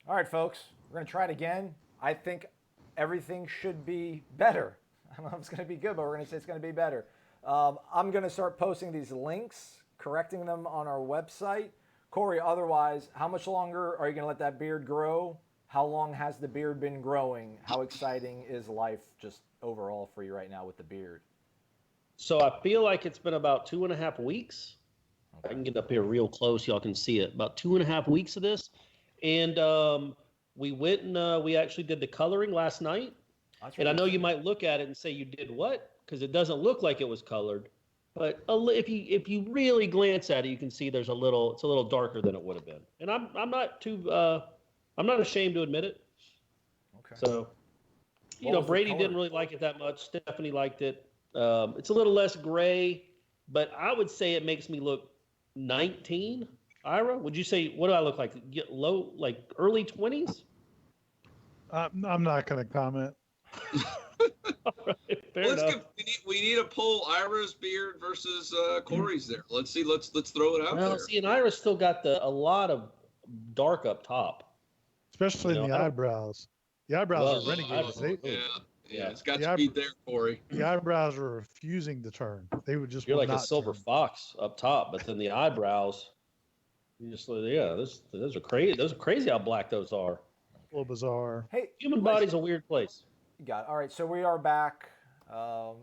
All right, folks, we're going to try it again. I think everything should be better. I don't know if it's going to be good, but we're going to say it's going to be better. I'm going to start posting these links, correcting them on our website. Corey, otherwise, how much longer are you going to let that beard grow? How long has the beard been growing? How exciting is life just overall for you right now with the beard? So I feel like it's been about 2.5 weeks. I Okay. can get up here real close. Y'all can see it. About 2.5 weeks of this. And we went and we actually did the coloring last night. That's And right. I You know you said. might look at it and say you did what? Because it doesn't look like it was colored. But if you really glance at it, you can see it's a little darker than it would have been. And I'm not ashamed to admit it. Okay. So What was the Brady didn't color? really like it that much. Stephanie liked it. It's a little less gray, but I would say it makes me look 19. Ira, would you say what do I look like? Get low, like early 20s? I'm not going to comment. Fair enough. We need a poll. Ira's beard versus Corey's there. Let's see. Let's throw it out Well, there. see, and Ira's still got a lot of dark up top. Especially in the I don't. eyebrows. The eyebrows Well, are renegades. Yeah, it's got the, to be there, Corey. the eyebrows are refusing to turn. They would just You're will like a not silver turn. fox up top, but then the eyebrows, you just those are crazy. Those are crazy how black those are. A little bizarre. Hey, Human body's a weird place. got it. All right, so we are back.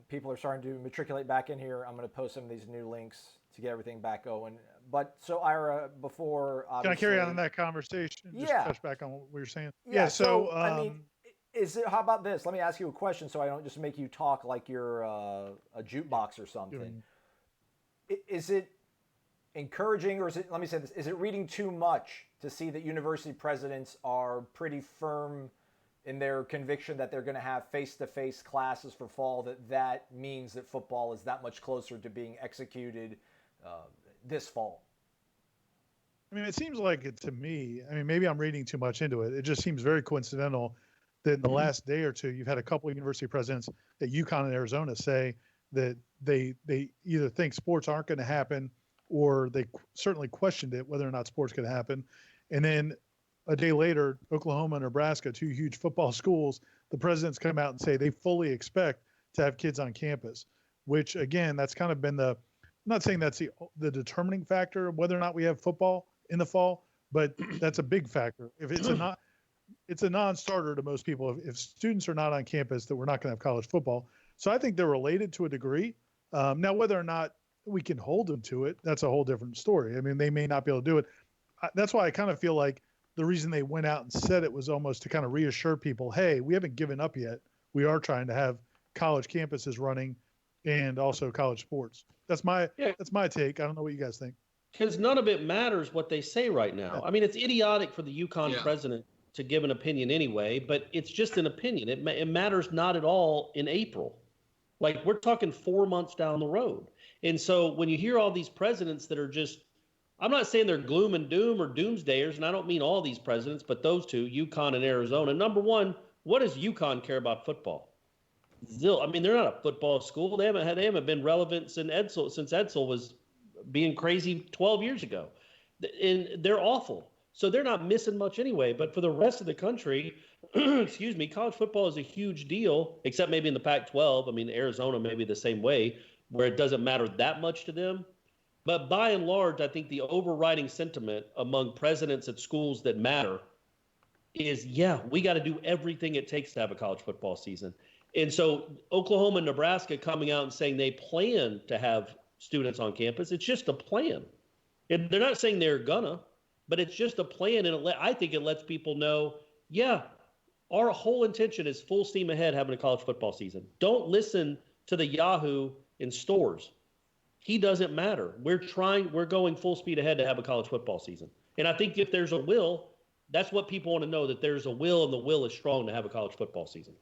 People are starting to matriculate back in here. I'm going to post some of these new links to get everything back going. But so Ira, before Can I carry on in that conversation? Just Yeah. touch back on what we were saying. Yeah. So, I mean, is it? How about this? Let me ask you a question, so I don't just make you talk like you're a jukebox or something. Is it encouraging, or is it? Let me say this: is it reading too much to see that university presidents are pretty firm in their conviction that they're going to have face-to-face classes for fall? That means that football is that much closer to being executed this fall. I mean, it seems like it to me. I mean, maybe I'm reading too much into it. It just seems very coincidental that in the last day or two, you've had a couple of university presidents at UConn and Arizona say that they either think sports aren't going to happen, or they certainly questioned it whether or not sports could happen. And then a day later, Oklahoma and Nebraska, two huge football schools, the presidents come out and say they fully expect to have kids on campus, which again, that's kind of been I'm not saying that's the determining factor of whether or not we have football in the fall, but that's a big factor. If it's a non-starter to most people. If students are not on campus, that we're not going to have college football. So I think they're related to a degree. Now, whether or not we can hold them to it, that's a whole different story. I mean, they may not be able to do it. That's why I kind of feel like the reason they went out and said it was almost to kind of reassure people, hey, we haven't given up yet. We are trying to have college campuses running and also college sports. That's my take. I don't know what you guys think. Because none of it matters what they say right now. I mean, it's idiotic for the UConn president to give an opinion anyway, but it's just an opinion. It matters not at all in April. Like, we're talking 4 months down the road. And so when you hear all these presidents that are just, I'm not saying they're gloom and doom or doomsdayers, and I don't mean all these presidents, but those two, UConn and Arizona. Number one, what does UConn care about football? Still, I mean, they're not a football school. They haven't been relevant since Edsel was being crazy 12 years ago. And they're awful. So they're not missing much anyway. But for the rest of the country, excuse me, college football is a huge deal, except maybe in the Pac-12. I mean, Arizona may be the same way, where it doesn't matter that much to them. But by and large, I think the overriding sentiment among presidents at schools that matter is, yeah, we got to do everything it takes to have a college football season. And so Oklahoma and Nebraska coming out and saying they plan to have students on campus, it's just a plan. And they're not saying they're gonna, but it's just a plan. And I think it lets people know, yeah, our whole intention is full steam ahead having a college football season. Don't listen to the Yahoo in stores. He doesn't matter. We're going full speed ahead to have a college football season. And I think if there's a will, that's what people want to know, that there's a will and the will is strong to have a college football season.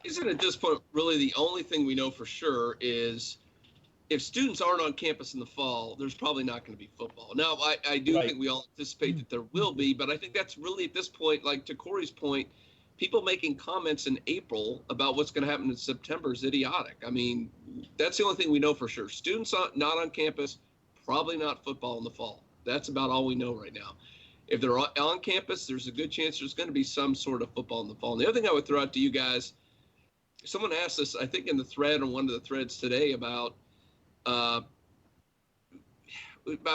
Isn't at this point really the only thing we know for sure is if students aren't on campus in the fall, there's probably not going to be football. Now, I do think we all anticipate that there will be, but I think that's really at this point, like to Corey's point, people making comments in April about what's going to happen in September is idiotic. I mean, that's the only thing we know for sure. Students not on campus, probably not football in the fall. That's about all we know right now. if they're on campus, there's a good chance there's going to be some sort of football in the fall. And the other thing I would throw out to you guys, someone asked us, I think in the thread on one of the threads today about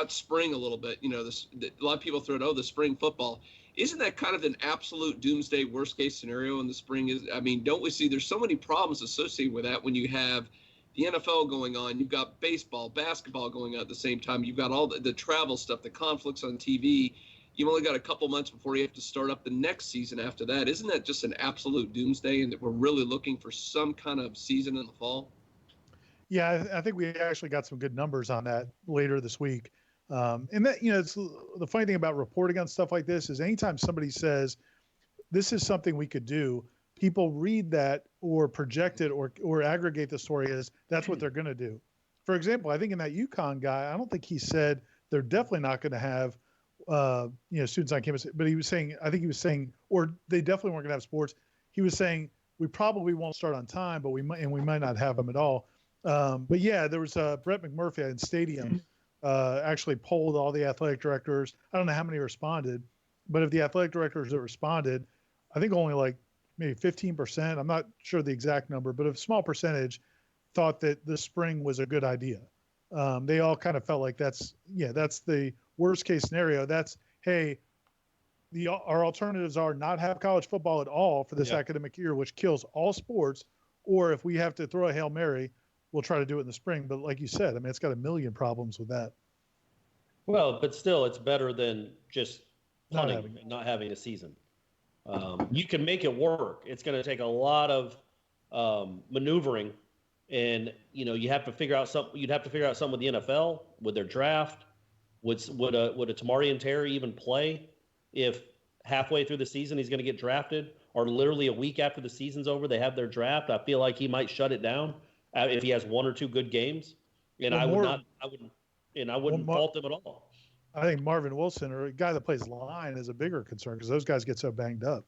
spring a little bit. You know, a lot of people throw out, the spring football. Isn't that kind of an absolute doomsday worst case scenario in the spring? I mean, don't we see there's so many problems associated with that when you have the NFL going on, you've got baseball, basketball going on at the same time, you've got all the travel stuff, the conflicts on TV. You've only got a couple months before you have to start up the next season after that. Isn't that just an absolute doomsday, and that we're really looking for some kind of season in the fall? Yeah, I think we actually got some good numbers on that later this week. And that, it's the funny thing about reporting on stuff like this is anytime somebody says this is something we could do, people read that or project it or aggregate the story as that's what they're going to do. For example, I think in that UConn guy, I don't think he said they're definitely not going to have students on campus, but I think he was saying, or they definitely weren't going to have sports. He was saying we probably won't start on time, but we might not have them at all. But yeah, there was Brett McMurphy in Stadium actually polled all the athletic directors. I don't know how many responded, but of the athletic directors that responded, I think only like maybe 15%. I'm not sure the exact number, but a small percentage thought that the spring was a good idea. They all kind of felt like that's the worst case scenario. That's, hey, our alternatives are not have college football at all for this academic year, which kills all sports. Or if we have to throw a Hail Mary, we'll try to do it in the spring. But like you said, I mean, it's got a million problems with that. Well, but still, it's better than just punting and not having a season. You can make it work. It's going to take a lot of maneuvering, and you have to figure out something. You'd have to figure out something with the NFL, with their draft. Would a Tamari and Terry even play if halfway through the season he's going to get drafted, or literally a week after the season's over they have their draft? I feel like he might shut it down if he has one or two good games, and I wouldn't fault him at all. I think Marvin Wilson, or a guy that plays line, is a bigger concern because those guys get so banged up.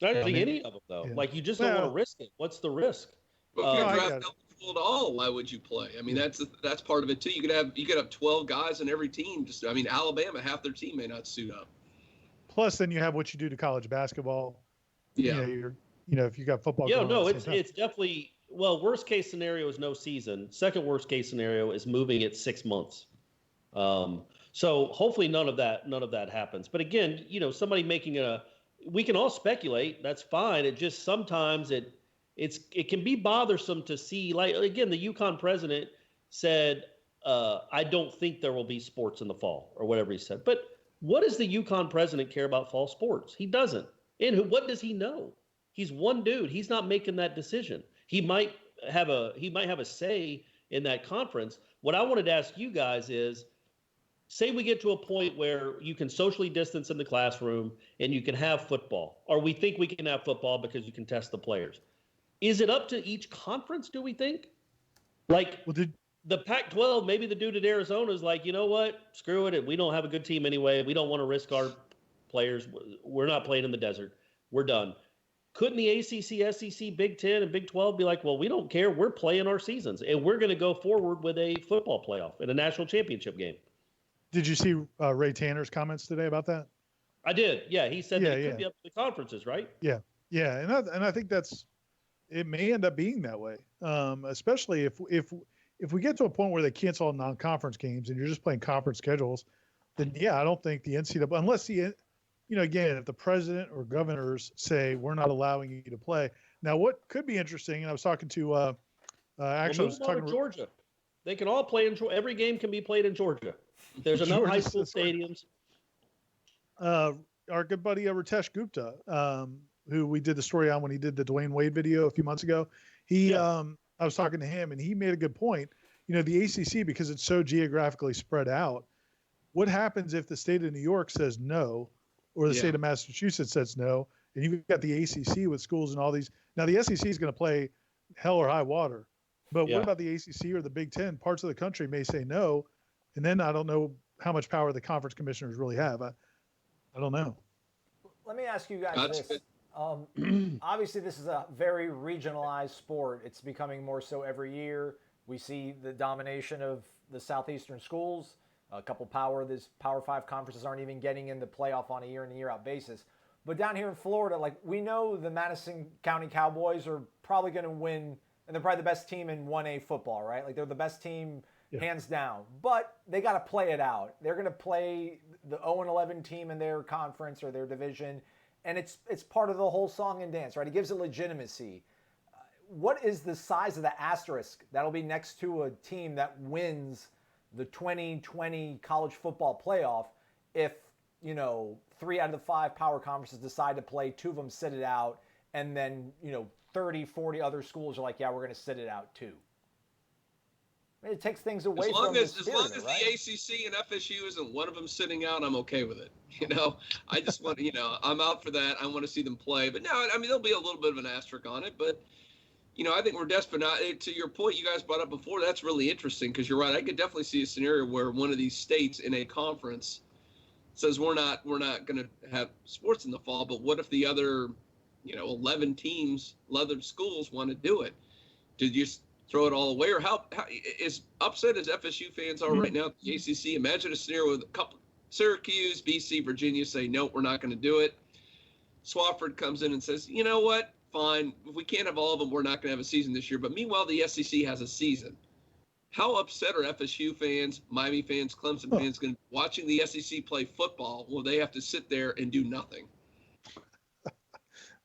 I don't think any of them though. Yeah. Like you just don't want to risk it. What's the risk? Well, if you're draft eligible at all, why would you play? I mean, that's part of it too. You could have 12 guys in every team. Alabama, half their team may not suit up. Plus, then you have what you do to college basketball. Yeah, if you got football. Yeah, no, it's definitely. Well, worst case scenario is no season. Second worst case scenario is moving it 6 months. So hopefully none of that happens. But again, somebody making we can all speculate. That's fine. It just sometimes it can be bothersome to see. Like again, the UConn president said, "I don't think there will be sports in the fall," or whatever he said. But what does the UConn president care about fall sports? He doesn't. And what does he know? He's one dude. He's not making that decision. He might have a say in that conference. What I wanted to ask you guys is, say we get to a point where you can socially distance in the classroom and you can have football, or we think we can have football because you can test the players. Is it up to each conference, do we think? Like the Pac-12, maybe the dude at Arizona is like, you know what? Screw it. We don't have a good team anyway. We don't want to risk our players. We're not playing in the desert. We're done. Couldn't the ACC, SEC, Big 10, and Big 12 be like, well, we don't care. We're playing our seasons, and we're going to go forward with a football playoff and a national championship game? Did you see Ray Tanner's comments today about that? I did. Yeah, he said that it could be up to the conferences, right? Yeah, and I think it may end up being that way, especially if we get to a point where they cancel all non-conference games and you're just playing conference schedules, then I don't think the NCAA, unless again, if the president or governors say we're not allowing you to play. Now, what could be interesting, and I was talking to I was talking to Georgia. They can all play every game can be played in Georgia. There's enough high school stadiums. Our good buddy Ritesh Gupta, who we did the story on when he did the Dwayne Wade video a few months ago, I was talking to him, and he made a good point. The ACC, because it's so geographically spread out, what happens if the state of New York says no, or the state of Massachusetts says no, and you've got the ACC with schools and all these. Now, the SEC is going to play hell or high water, but what about the ACC or the Big Ten? Parts of the country may say no, and then I don't know how much power the conference commissioners really have. I don't know. Let me ask you guys this. Obviously, this is a very regionalized sport. It's becoming more so every year. We see the domination of the southeastern schools. A couple these Power 5 conferences aren't even getting in the playoff on a year in and year out basis. But down here in Florida, like, we know the Madison County Cowboys are probably going to win, and they're probably the best team in 1A football, right? Like, they're the best team hands down. But they got to play it out. They're going to play the 0-11 team in their conference or their division, and it's part of the whole song and dance, right? It gives it legitimacy. What is the size of the asterisk that'll be next to a team that wins the 2020 college football playoff if, 3 out of the 5 power conferences decide to play, 2 of them sit it out, and then, 30, 40 other schools are like, yeah, we're going to sit it out too. I mean, it takes things away from the spirit, as long as right? the ACC and FSU isn't one of them sitting out, I'm okay with it. I just want I'm out for that. I want to see them play. But no, I mean, there'll be a little bit of an asterisk on it. But, I think we're desperate. Now, to your point you guys brought up before, that's really interesting because you're right. I could definitely see a scenario where one of these states in a conference says we're not going to have sports in the fall. But what if the other, 11 teams, 11 schools want to do it? Did you throw it all away, or how as upset as FSU fans are right now at the ACC? Imagine a scenario with a couple, Syracuse, BC, Virginia say, no, we're not going to do it. Swafford comes in and says, you know what, fine. If we can't have all of them, we're not going to have a season this year. But meanwhile, the SEC has a season. How upset are FSU fans, Miami fans, Clemson fans going to be watching the SEC play football where they have to sit there and do nothing?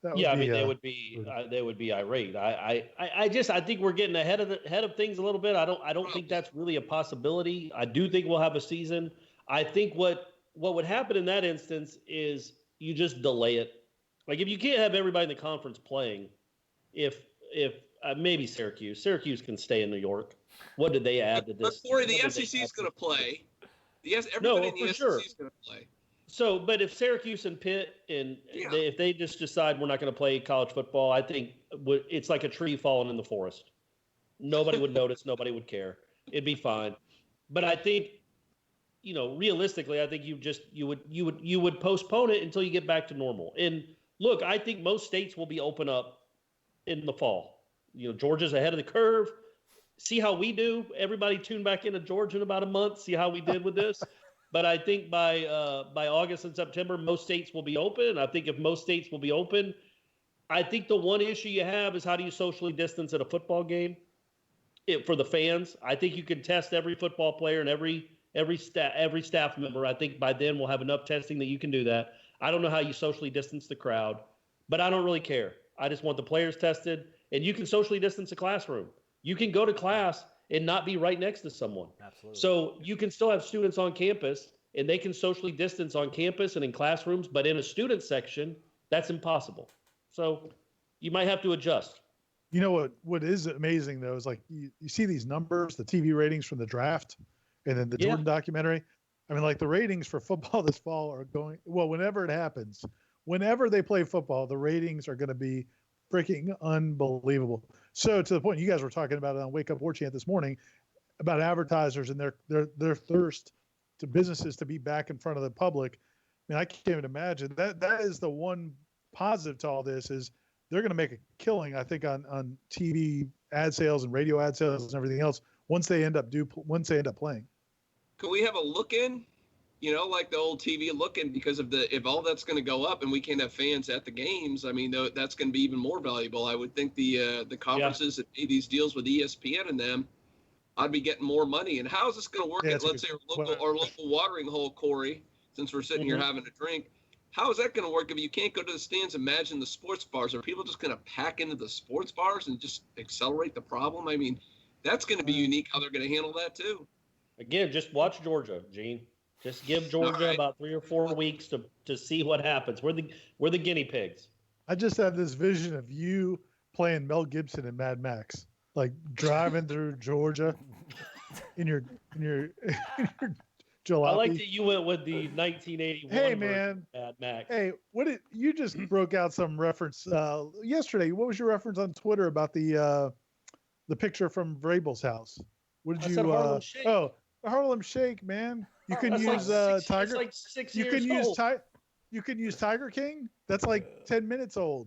They would be irate. I think we're getting ahead of things a little bit. I don't think that's really a possibility. I do think we'll have a season. I think what would happen in that instance is you just delay it. Like, if you can't have everybody in the conference playing, if maybe Syracuse can stay in New York. What did they add to this? But Corey, the SEC is going to play. Everybody in the SEC is going to play. So, but if Syracuse and Pitt if they just decide we're not going to play college football, I think it's like a tree falling in the forest. Nobody would notice. Nobody would care. It'd be fine. But I think, realistically, I think you would postpone it until you get back to normal. And look, I think most states will be open up in the fall. Georgia's ahead of the curve. See how we do. Everybody tune back into Georgia in about a month. See how we did with this. But I think by August and September, most states will be open. I think if most states will be open, I think the one issue you have is how do you socially distance at a football game for the fans. I think you can test every football player and every staff member. I think by then we'll have enough testing that you can do that. I don't know how you socially distance the crowd, but I don't really care. I just want the players tested, and you can socially distance a classroom. You can go to class and not be right next to someone. Absolutely. So you can still have students on campus, and they can socially distance on campus and in classrooms, but in a student section, that's impossible. So you might have to adjust. You know what is amazing, though, is like you see these numbers, the TV ratings from the draft, and then the Jordan documentary. I mean, like, the ratings for football this fall are going, well, whenever it happens, whenever they play football, the ratings are going to be freaking unbelievable. So to the point you guys were talking about on Wake Up Warchant this morning about advertisers and their thirst to businesses to be back in front of the public. I mean, I can't even imagine that is the one positive to all this is they're going to make a killing, I think, on TV ad sales and radio ad sales and everything else once they end up playing. Could we have a look in? Like the old TV look-in, because if all that's going to go up and we can't have fans at the games, I mean, that's going to be even more valuable. I would think the conferences that made these deals with ESPN and them, I'd be getting more money. And how is this going to work? Let's say our local watering hole, Corey, since we're sitting here having a drink. How is that going to work if you can't go to the stands? Imagine the sports bars. Are people just going to pack into the sports bars and just accelerate the problem? I mean, that's going to be unique how they're going to handle that too. Again, just watch Georgia, Gene. Just give Georgia about 3 or 4 weeks to see what happens. We're the guinea pigs. I just have this vision of you playing Mel Gibson in Mad Max, like driving through Georgia in your jalopy. I like that you went with the 1981. Hey man, Mad Max. Hey, you just broke out some reference yesterday? What was your reference on Twitter about the picture from Vrabel's house? What did Harlem Shake. Oh, Harlem Shake, man. You can use Tiger. Like 6 you years can use old. You can use Tiger King. That's like 10 minutes old.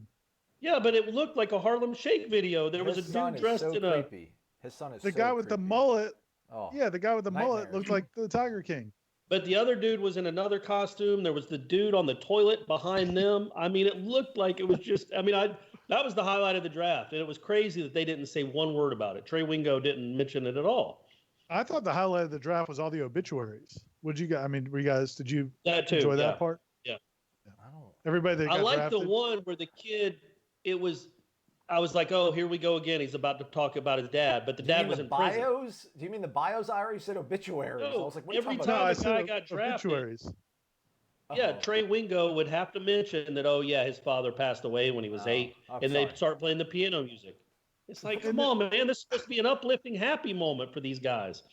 Yeah, but it looked like a Harlem Shake video. There was a dude dressed in creepy. His son is the guy with the mullet. Oh, Yeah, the guy with the mullet nightmares. looked like the Tiger King. But the other dude was in another costume. There was the dude on the toilet behind them. I mean, it looked like it was just. I mean, that was the highlight of the draft, and it was crazy that they didn't say one word about it. Trey Wingo didn't mention it at all. I thought the highlight of the draft was all the obituaries. Would you guys? I mean, did you That too. enjoy Yeah. that part? Yeah. I don't. Everybody that I got like drafted. the one where the kid. It was. I was like, oh, here we go again. He's about to talk about his dad, but the Do you dad mean was the in prison. bios? Do you mean the bios, Ira? You said obituaries. I No, was like, what are you every talking No, about? I time a guy said got drafted, obituaries. yeah, Oh. Trey Wingo would have to mention that, oh, yeah, his father passed away when he was 8, I'm and sorry. they'd start playing the piano music. It's like, And come on, man, this is supposed to be an uplifting, happy moment for these guys.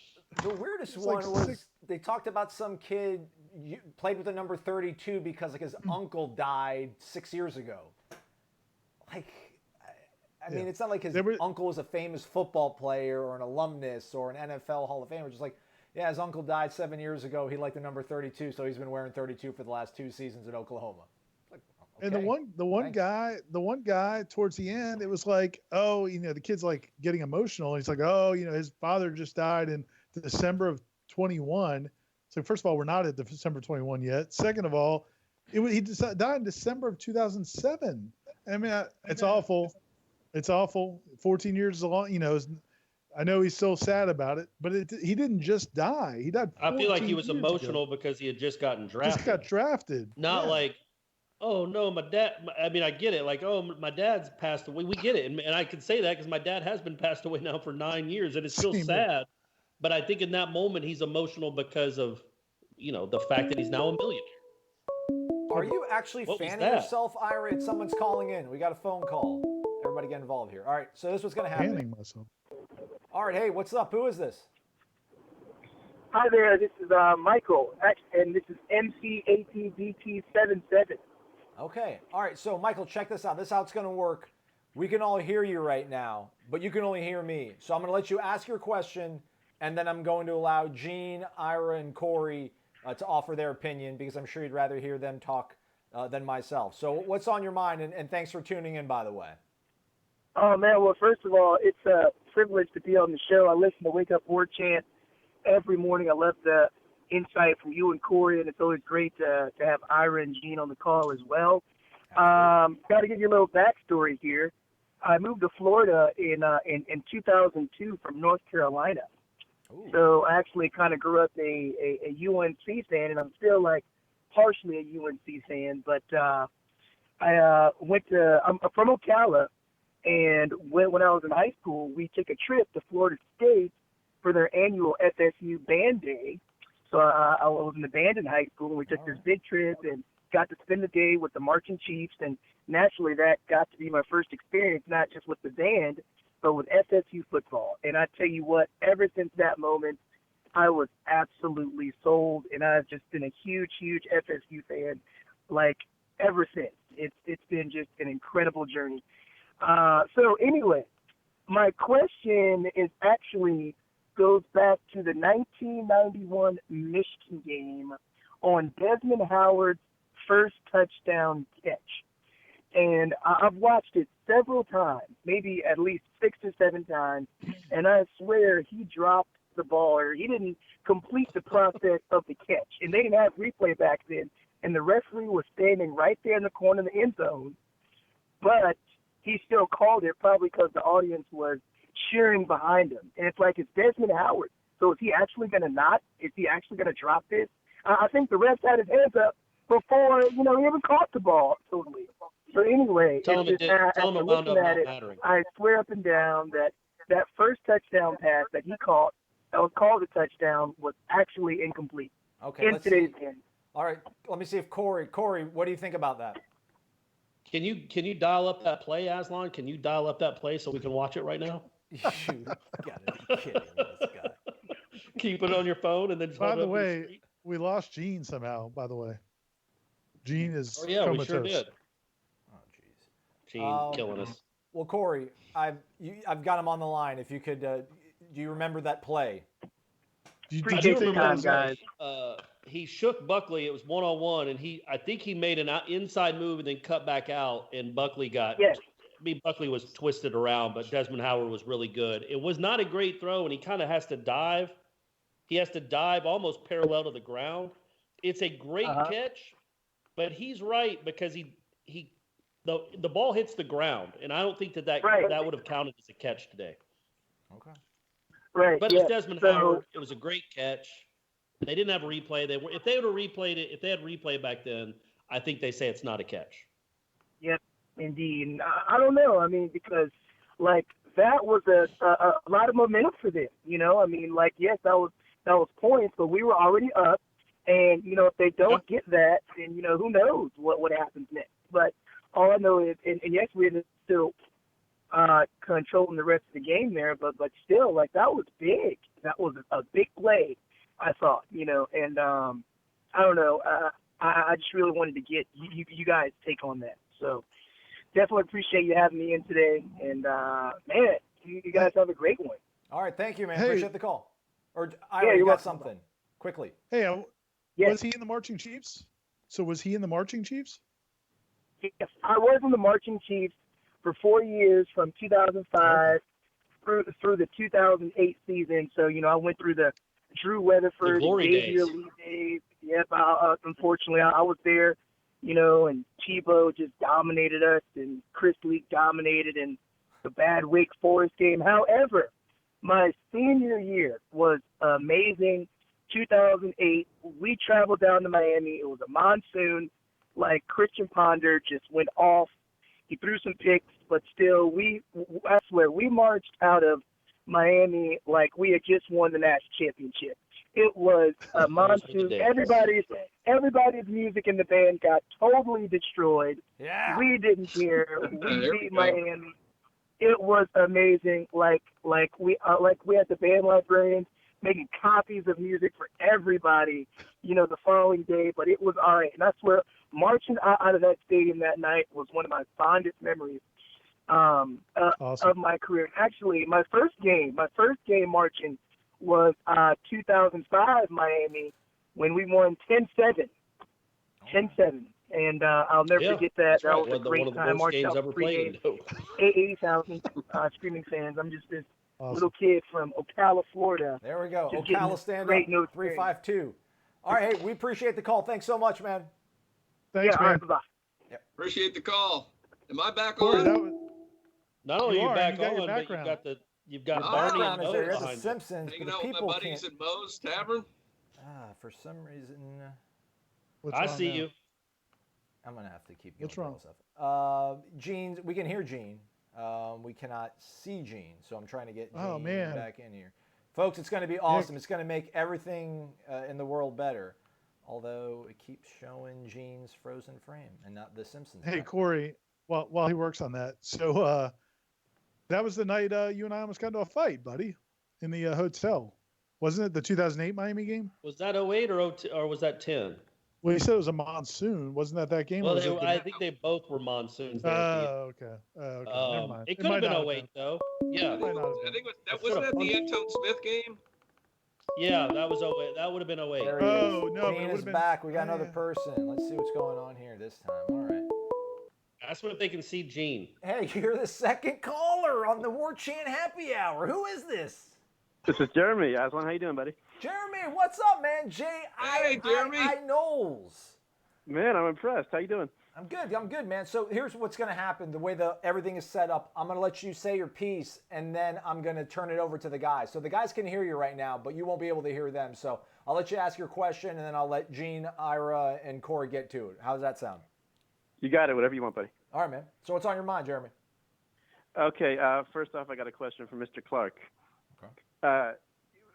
The weirdest It's like one was six- they talked about some kid played with the number 32 because like his uncle died 6 years ago. Like, I mean, Yeah. it's not like his uncle was a famous football player or an alumnus or an NFL Hall of Famer. Just like, yeah, his uncle died 7 years ago. He liked the number 32, so he's been wearing 32 for the last 2 seasons in Oklahoma. Like, okay, And the one guy towards the end, it was like, oh, the kid's like getting emotional. He's like, oh, his father just died in December of 21. So first of all, we're not at the December 21 yet. Second of all, he died in December of 2007. I mean, it's awful. It's awful. 14 years is a long, I know he's still sad about it, but he didn't just die. He died. I feel like he was 14 years emotional ago. because he had just gotten drafted. Just got drafted. Not Yeah. like, oh, no, my dad. I mean, I get it. Like, oh, my dad's passed away. We get it. And I can say that because my dad has been passed away now for 9 years. And it's still Same sad. But I think in that moment, he's emotional because of, the fact that he's now a millionaire. Are you actually What was fanning that? yourself, Ira? Someone's calling in. We got a phone call. Everybody get involved here. All right, so this was going to happen. Fanning myself. All right, hey, what's up? Who is this? Hi there, this is Michael, and this is MCATBT77. Okay. All right. So, Michael, check this out. This is how it's going to work. We can all hear you right now, but you can only hear me. So I'm going to let you ask your question, and then I'm going to allow Gene, Ira, and Corey to offer their opinion because I'm sure you'd rather hear them talk than myself. So what's on your mind? And thanks for tuning in, by the way. Oh, man, well, first of all, it's a privilege to be on the show. I listen to Wake Up Warchant every morning. I love the insight from you and Corey, and it's always great to have Ira and Gene on the call as well. Got to give you a little backstory here. I moved to Florida in 2002 from North Carolina. Ooh. So I actually kind of grew up a UNC fan, and I'm still like partially a UNC fan. But I'm from Ocala, and when I was in high school, we took a trip to Florida State for their annual FSU band day. So I was in the band in high school, and we took this big trip and got to spend the day with the marching chiefs. And naturally, that got to be my first experience, not just with the band, but with FSU football. And I tell you what, ever since that moment, I was absolutely sold, and I've just been a huge, huge FSU fan, like, ever since. It's been just an incredible journey. So anyway, my question is actually goes back to the 1991 Michigan game on Desmond Howard's first touchdown catch. And I've watched it several times, maybe at least 6 or 7 times, and I swear he dropped the ball or he didn't complete the process of the catch. And they didn't have replay back then, and the referee was standing right there in the corner of the end zone, but he still called it probably because the audience was cheering behind him. And it's like, it's Desmond Howard. So is he actually going to not? Is he actually going to drop this? I think the ref had his hands up before, he even caught the ball totally. So anyway, Tell him after it wound looking up at not it, mattering. I swear up and down that first touchdown pass that he caught, that was called a touchdown, was actually incomplete. Okay, in let's see. today's game. All right, let me see if Corey, what do you think about that? Can you dial up that play, Aslan? Can you dial up that play so we can watch it right now? Shoot, you gotta be kidding me, this guy. Keep it on your phone and then just By hold it the up to your way, screen. we lost Gene somehow, by the way. Gene is Oh, yeah, we comatose. sure did. Oh, jeez. Gene killing us. Well, Corey, I've got him on the line. If you could, do you remember that play? Did I you do Appreciate the think remember time, that guys. play. He shook Buckley. It was 1-on-1, and I think he made an inside move and then cut back out, and Buckley got. Yes. Buckley was twisted around, but Desmond Howard was really good. It was not a great throw, and he kind of has to dive He has to dive almost parallel to the ground. It's a great catch, but he's right because the ball hits the ground, and I don't think that would have counted as a catch today. Okay. Right. But it's Desmond Howard. It was a great catch. They didn't have a replay. If they would have replayed it, if they had replay back then, I think they say it's not a catch. Yep, indeed. And I don't know. I mean, because like that was a lot of momentum for them. You know, I mean, like yes, that was points, but we were already up. And you know, if they don't get that, then you know, who knows what happens next. But all I know is, and yes, we ended up still controlling the rest of the game there, but still, like that was big. That was a big play, I thought. You know, and I don't know. I just really wanted to get you guys' take on that. So definitely appreciate you having me in today. And man, you guys have a great one. All right, thank you, man. Hey. Appreciate the call. Or Ira, you got something quickly. Hey, Yes. was he in the Marching Chiefs? So was he in the Marching Chiefs? Yes, I was in the Marching Chiefs for 4 years, from 2005 through the 2008 season. So you know, I went through the Drew Weatherford, Xavier Lee days. Yep. Unfortunately, I was there. You know, and Tebow just dominated us, and Chris Leak dominated, and the bad Wake Forest game. However, my senior year was amazing. 2008, we traveled down to Miami. It was a monsoon. Like Christian Ponder just went off. He threw some picks, but still, I swear, we marched out of Miami like we had just won the national championship. It was a monsoon. Everybody's music in the band got totally destroyed. Yeah. We didn't care. We beat Miami. It was amazing. Like we had the band librarians making copies of music for everybody, you know, the following day. But it was all right. And I swear, marching out of that stadium that night was one of my fondest memories Awesome. of my career. Actually, my first game marching was 2005 Miami, when we won 10-7. 10-7. And I'll never forget that. That was a great time. One of the worst games ever played. 80,000 screaming fans. I'm just this little kid from Ocala, Florida. There we go. Just Ocala stand up 352. All right, hey, we appreciate the call. Thanks so much, man. Thanks, yeah, man. all right, bye-bye. Yep. Appreciate the call. Am I back Corey, on? Not only You are you are, back you got your on, but background. you've got My Barney Background and is there. Mo You're the behind you. Simpsons, Hanging but out the with my people buddies can't. at Moe's Tavern. For some reason, What's I wrong see now? you. I'm gonna have to keep going. What's wrong? Stuff. Gene, we can hear Gene. We cannot see Gene, so I'm trying to get Gene back in here. Folks, it's going to be awesome. It's going to make everything in the world better. Although it keeps showing Gene's frozen frame and not the Simpsons. Hey, Corey, while he works on that. So that was the night you and I almost got into a fight, buddy, in the hotel. Wasn't it the 2008 Miami game? Was that 08 or was that 10? Well, you said it was a monsoon. Wasn't that game? Well, I think they both were monsoons. Oh, okay. Never mind. It could have been 08, though. Yeah. I think wasn't that the Antone Smith game? Yeah, that was 08. That would have been 08. There he is. Oh, no, Gene is back. We got another person. Let's see what's going on here this time. All right. That's what they can see Gene. Hey, you're the second caller on the Warchant Happy Hour. Who is this? This is Jeremy. Aslan, how you doing, buddy? Jeremy, what's up, man? Hey, Jeremy. I Knowles. Man, I'm impressed. How you doing? I'm good, man. So here's what's going to happen. The way everything is set up, I'm going to let you say your piece, and then I'm going to turn it over to the guys. So the guys can hear you right now, but you won't be able to hear them. So I'll let you ask your question, and then I'll let Gene, Ira, and Corey get to it. How does that sound? You got it. Whatever you want, buddy. All right, man. So what's on your mind, Jeremy? Okay. First off, I got a question for Mr. Clark. Okay.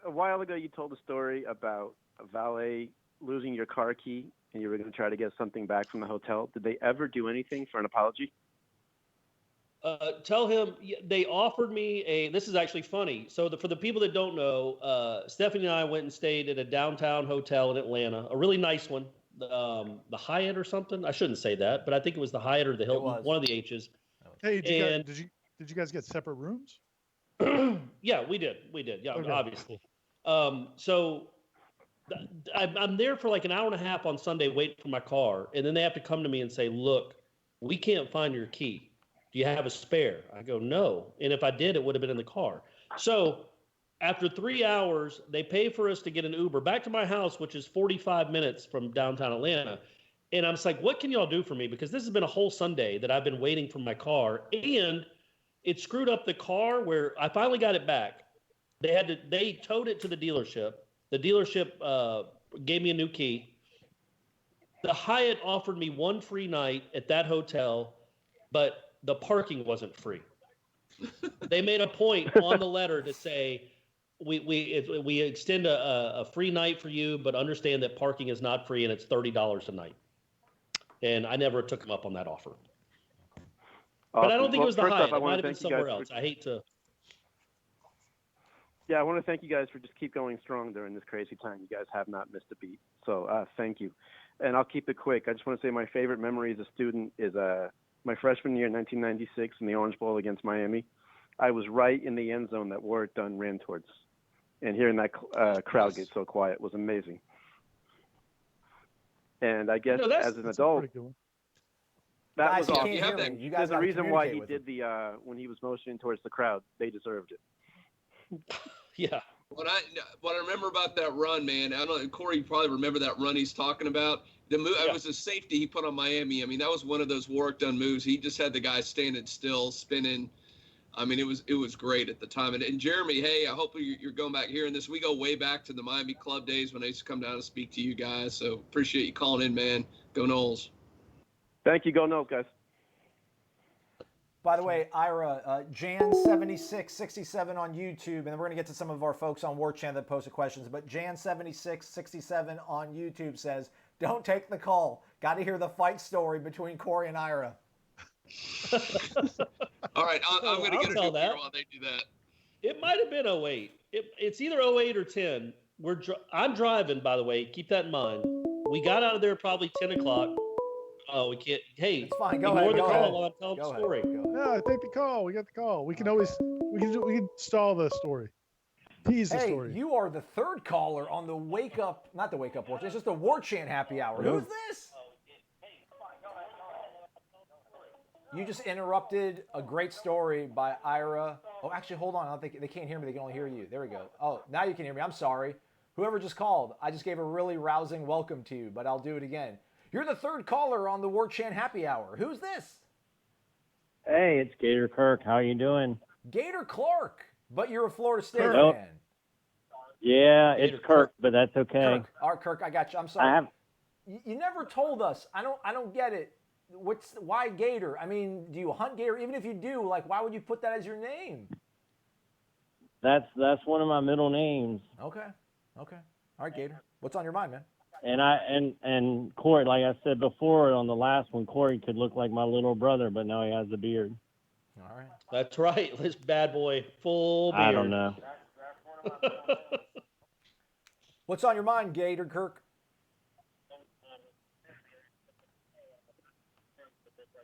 A while ago, you told a story about a valet losing your car key, and you were going to try to get something back from the hotel. Did they ever do anything for an apology? Tell him they offered me this is actually funny. So for the people that don't know, Stephanie and I went and stayed at a downtown hotel in Atlanta, a really nice one, the Hyatt or something. I shouldn't say that, but I think it was the Hyatt or the Hilton, one of the H's. Hey, did you guys get separate rooms? Yeah, we did. Yeah, okay. Obviously. So I'm there for like an hour and a half on Sunday waiting for my car. And then they have to come to me and say, look, we can't find your key. Do you have a spare? I go, no. And if I did, it would have been in the car. So After 3 hours, they pay for us to get an Uber back to my house, which is 45 minutes from downtown Atlanta. And I'm just like, what can y'all do for me? Because this has been a whole Sunday that I've been waiting for my car. And it screwed up the car where I finally got it back. They towed it to the dealership. The dealership gave me a new key. The Hyatt offered me one free night at that hotel, but the parking wasn't free. They made a point on the letter to say, we extend a free night for you, but understand that parking is not free and it's $30 a night. And I never took them up on that offer. Awesome. But I don't think it was the first Hyatt. off, It might have been somewhere else. I hate to. Yeah, I want to thank you guys for just keep going strong during this crazy time. You guys have not missed a beat. So thank you. And I'll keep it quick. I just want to say my favorite memory as a student is my freshman year in 1996 in the Orange Bowl against Miami. I was right in the end zone that Warchant ran towards. And hearing that crowd get so quiet was amazing. And I guess as an adult, that guys, was you awesome. can't hear me. You guys There's a gotta reason why he communicate did when he was motioning towards the crowd. They deserved it. Yeah. What I remember about that run, man, I don't know, Corey, you probably remember that run he's talking about. It was a safety he put on Miami. I mean, that was one of those Warchant moves. He just had the guy standing still, spinning. I mean, it was great at the time. And Jeremy, hey, I hope you're going back hearing this. We go way back to the Miami Club days when I used to come down and speak to you guys. So appreciate you calling in, man. Go Noles. Thank you. Go Noles, guys. By the way, Ira, Jan7667 on YouTube, and then we're going to get to some of our folks on Warchant that posted questions, but Jan7667 on YouTube says, don't take the call. Got to hear the fight story between Corey and Ira. All right, I'm going to get a new beer while they do that. It might have been 08. It's either 08 or 10. I'm driving, by the way. Keep that in mind. We got out of there probably 10 o'clock. Oh, we can't. Hey, it's fine. Go ignore ahead, the go call ahead. while I'm telling the story. No, take the call. We got the call. We can always we can stall the story. Tease the story. You are the third caller on the not the wake up Warchant. It's just the Warchant happy hour. Who's this? You just interrupted a great story by Ira. Oh, actually, hold on. I don't think they can't hear me. They can only hear you. There we go. Oh, now you can hear me. I'm sorry. Whoever just called, I just gave a really rousing welcome to you, but I'll do it again. You're the third caller on the Warchant happy hour. Who's this? Hey, it's Gator Kirk. How you doing? Gator Clark, but you're a Florida State Nope. fan. Yeah, it's Kirk, but that's okay. Kirk. All right, Kirk, I got you. I'm sorry. You never told us. I don't get it. Why Gator? I mean, do you hunt Gator? Even if you do, like, why would you put that as your name? That's one of my middle names. Okay. All right, Gator. What's on your mind, man? And Corey, like I said before on the last one, Corey could look like my little brother, but now he has a beard. All right. That's right. This bad boy, full beard. I don't know. What's on your mind, Gator Kirk?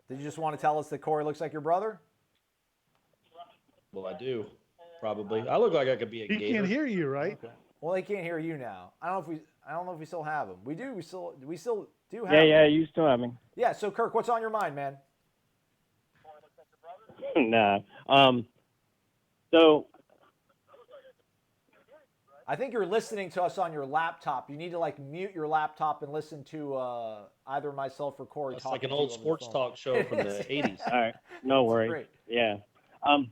Did you just want to tell us that Corey looks like your brother? Well, I do. Probably. I look like I could be a Gator. He can't hear you, right? Okay. Well, he can't hear you now. I don't know if we still have him. We do. We still do have. Yeah, you still have me. Yeah. So, Kirk, what's on your mind, man? Nah. So. I think you're listening to us on your laptop. You need to mute your laptop and listen to either myself or Corey. It's like an old sports talk show from the 80s. All right, no worries. Great. Yeah. I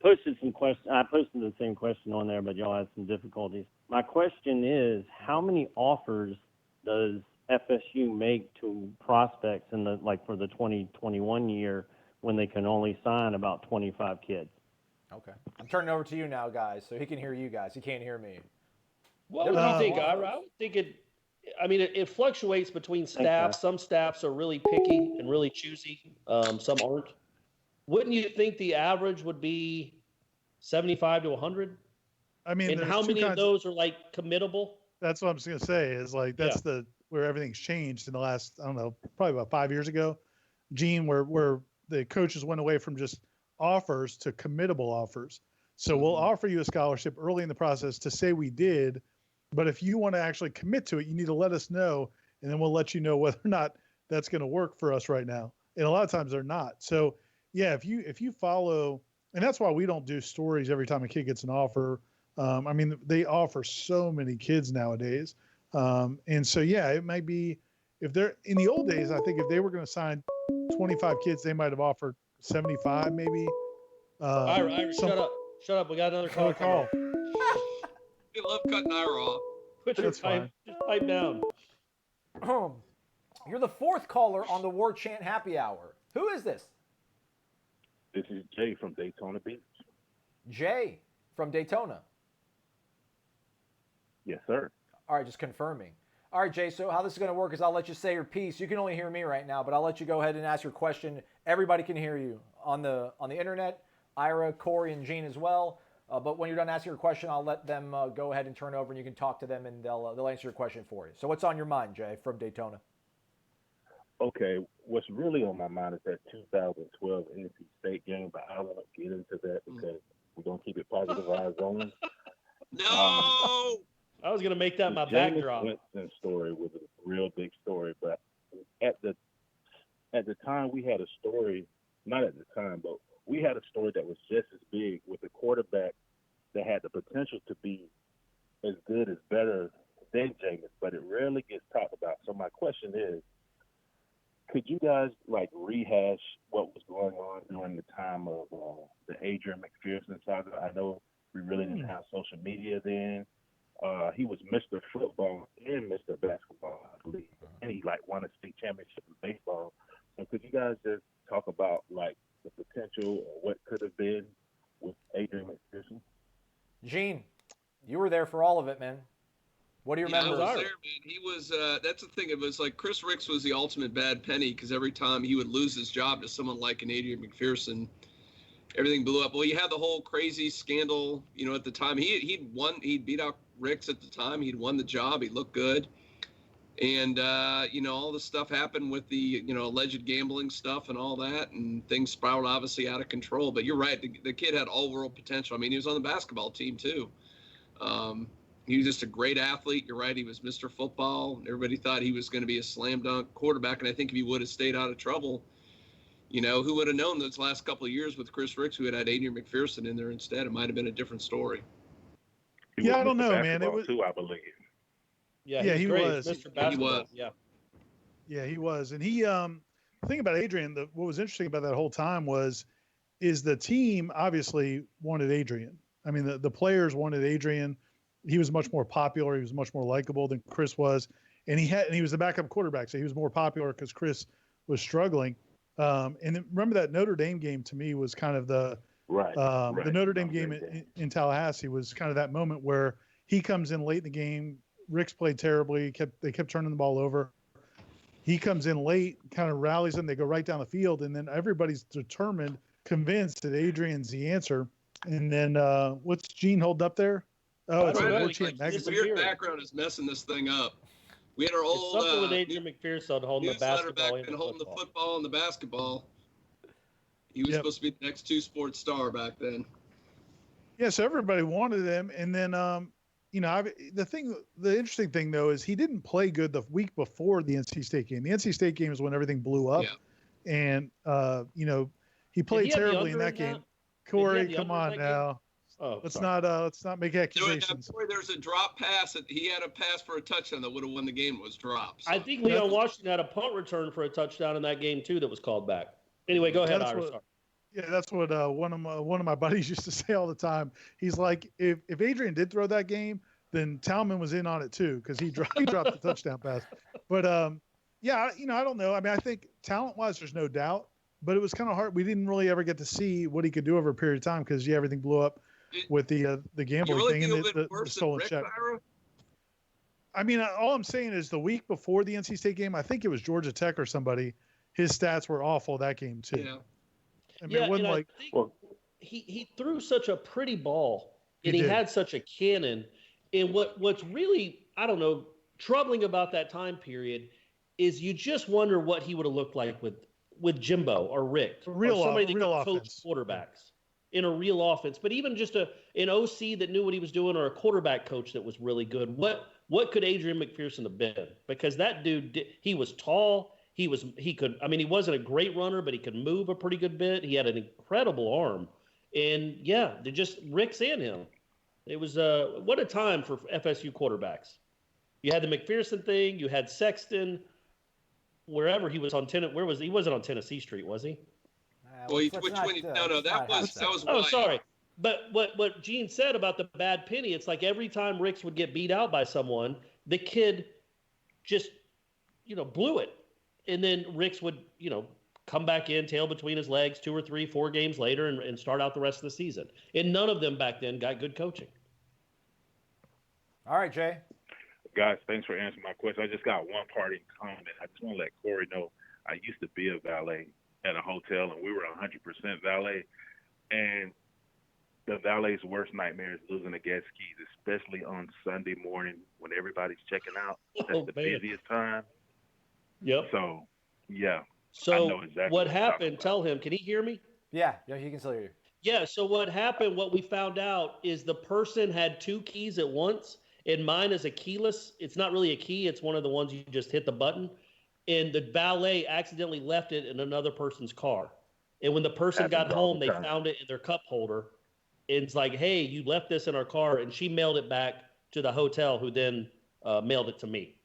posted some questions. I posted the same question on there, but y'all had some difficulties. My question is, how many offers does FSU make to prospects for the 2021 year when they can only sign about 25 kids? Okay. I'm turning over to you now, guys, so he can hear you guys. He can't hear me. What do you think, Ira? I would think it fluctuates between staffs. Some staffs are really picky and really choosy. Some aren't. Wouldn't you think the average would be 75 to 100? I mean, and how many of those are committable? That's what I'm just going to say is that's where everything's changed in the last, I don't know, probably about 5 years ago, Gene, where the coaches went away from just offers to committable offers. So we'll offer you a scholarship early in the process to say we did, but if you want to actually commit to it, you need to let us know, and then we'll let you know whether or not that's going to work for us right now. And a lot of times they're not. So yeah, if you follow and that's why we don't do stories every time a kid gets an offer. I mean, they offer so many kids nowadays. And so, yeah, it might be if they're in the old days, I think if they were going to sign 25 kids, they might have offered 75, maybe. Ira, shut up. Shut up. We got another call. Call. We love cutting Ira off. Put your That's fine. just pipe down. You're the fourth caller on the Warchant Happy Hour. Who is this? This is Jay from Daytona Beach. Jay from Daytona. Yes, sir. All right, just confirming. All right, Jay, so how this is going to work is I'll let you say your piece. You can only hear me right now, but I'll let you go ahead and ask your question. Everybody can hear you on the internet, Ira, Corey, and Gene as well. But when you're done asking your question, I'll let them go ahead and turn over, and you can talk to them, and they'll answer your question for you. So what's on your mind, Jay, from Daytona? Okay, what's really on my mind is that 2012 NC State game, but I don't want to get into that because we're going to keep it positive vibes only. No! I was going to make that my Jameis backdrop. Winston story was a real big story, but at the time we had a story, not at the time, but we had a story that was just as big with a quarterback that had the potential to be as good as better than Jameis, but it rarely gets talked about. So my question is, could you guys like rehash what was going on during the time of the Adrian McPherson saga? I know we really didn't have social media then. He was Mr. Football and Mr. Basketball, I believe, and he like won a state championship in baseball. So could you guys just talk about like the potential or what could have been with Adrian McPherson? Gene, you were there for all of it, man. What do you remember? I was there, man. He was. That's the thing. It was like Chris Ricks was the ultimate bad penny because every time he would lose his job to someone like an Adrian McPherson, everything blew up. Well, you had the whole crazy scandal. You know, at the time he'd won. He'd beat out Ricks at the time. He'd won the job. He looked good, and you know, all the stuff happened with the alleged gambling stuff and all that, and things spiraled obviously out of control. But you're right. The kid had all world potential. I mean, he was on the basketball team too. He was just a great athlete. You're right. He was Mr. Football. Everybody thought he was going to be a slam dunk quarterback. And I think if he would have stayed out of trouble, who would have known those last couple of years with Chris Ricks, who had Adrian McPherson in there instead? It might have been a different story. Yeah, I don't know, man. It was too, I believe. Yeah, he great. was. Mr. Basketball. He was. Yeah, he was. And he, the thing about Adrian, what was interesting about that whole time is the team obviously wanted Adrian. I mean, the players wanted Adrian. He was much more popular. He was much more likable than Chris was. And he was the backup quarterback, so he was more popular because Chris was struggling. And then remember that Notre Dame game to me was kind of the Notre Dame game in Tallahassee was kind of that moment where he comes in late in the game. Ricks played terribly. They kept turning the ball over. He comes in late, kind of rallies them. They go right down the field, and then everybody's determined, convinced that Adrian's the answer. And then what's Gene hold up there? Oh, it's a Warchant magazine. This weird background is messing this thing up. We had our old something with Adrian McPherson holding the basketball and holding the football and the basketball. He was supposed to be the next two sports star back then. Yeah, so everybody wanted him, and then the interesting thing though is he didn't play good the week before the NC State game. The NC State game is when everything blew up, and he played terribly in that game. Corey, come on now. Oh, let's not make accusations. There's a drop pass. He had a pass for a touchdown that would have won the game. Was dropped. So. I think Leon Washington had a punt return for a touchdown in that game too that was called back. Anyway, go ahead, Ira. Yeah, that's what one of my buddies used to say all the time. He's like, if Adrian did throw that game, then Talman was in on it too because he dropped the touchdown pass. But I don't know. I mean, I think talent-wise, there's no doubt. But it was kind of hard. We didn't really ever get to see what he could do over a period of time because everything blew up with the gambling thing and the stolen check. I mean, all I'm saying is the week before the NC State game, I think it was Georgia Tech or somebody. His stats were awful that game too. Yeah. I mean, it wasn't like he threw such a pretty ball and he had such a cannon. And what's really, I don't know, troubling about that time period is you just wonder what he would have looked like with Jimbo or Rick or somebody that could coach quarterbacks in a real offense. But even just an OC that knew what he was doing or a quarterback coach that was really good, what could Adrian McPherson have been? Because that dude, he was tall. He wasn't a great runner, but he could move a pretty good bit. He had an incredible arm. And yeah, they just Rick's and him. It was what a time for FSU quarterbacks. You had the McPherson thing. You had Sexton. Wherever he was on where was he? Wasn't on Tennessee Street, was he? Well, which one? No, that was. Oh, Wyatt. sorry. But what Gene said about the bad penny, it's like every time Ricks would get beat out by someone, the kid just, blew it. And then Ricks would, come back in, tail between his legs 2 or 3, 4 games later and start out the rest of the season. And none of them back then got good coaching. All right, Jay. Guys, thanks for answering my question. I just got one parting comment. I just want to let Corey know I used to be a valet at a hotel, and we were 100% valet. And the valet's worst nightmare is losing the guest keys, especially on Sunday morning when everybody's checking out. That's the busiest time. Yep. So, yeah. So I know exactly what happened, tell him, can he hear me? Yeah, he can still hear you. Yeah, so what happened, what we found out is the person had 2 keys at once, and mine is a keyless. It's not really a key. It's one of the ones you just hit the button. And the valet accidentally left it in another person's car. And when the person got home, they found it in their cup holder. And it's like, hey, you left this in our car. And she mailed it back to the hotel, who then mailed it to me.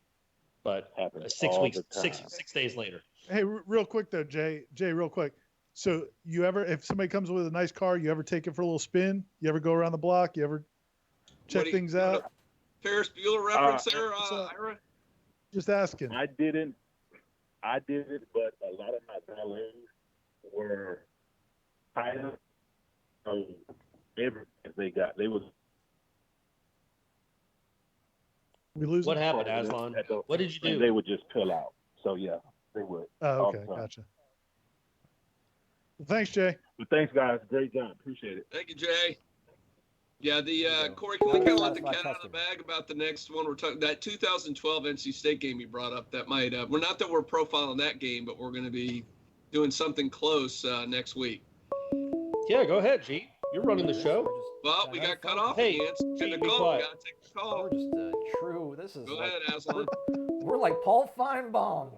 But 6 days later. Hey, real quick though, Jay, real quick. So you ever, if somebody comes with a nice car, you ever take it for a little spin? You ever go around the block? You ever check things out? Ferris Bueller reference there, Ira? Just asking. I did it, but a lot of my valets were higher. So they was. We lose. What happened, Aslan? What did you do? They would just pill out. So yeah, they would. Oh, okay, gotcha. Well, thanks, Jay. Well, thanks, guys. Great job. Appreciate it. Thank you, Jay. Yeah, Corey, can we kind of let the cat out of the bag about the next one? We're talking that 2012 NC State game you brought up. That might we're not that we're profiling that game, but we're going to be doing something close next week. Yeah, go ahead, G. You're running the show. Well, we got cut off. Hey, G, be quiet. We got to take the call. We're just true. This is. Go ahead, Aslan. We're like Paul Feinbaum.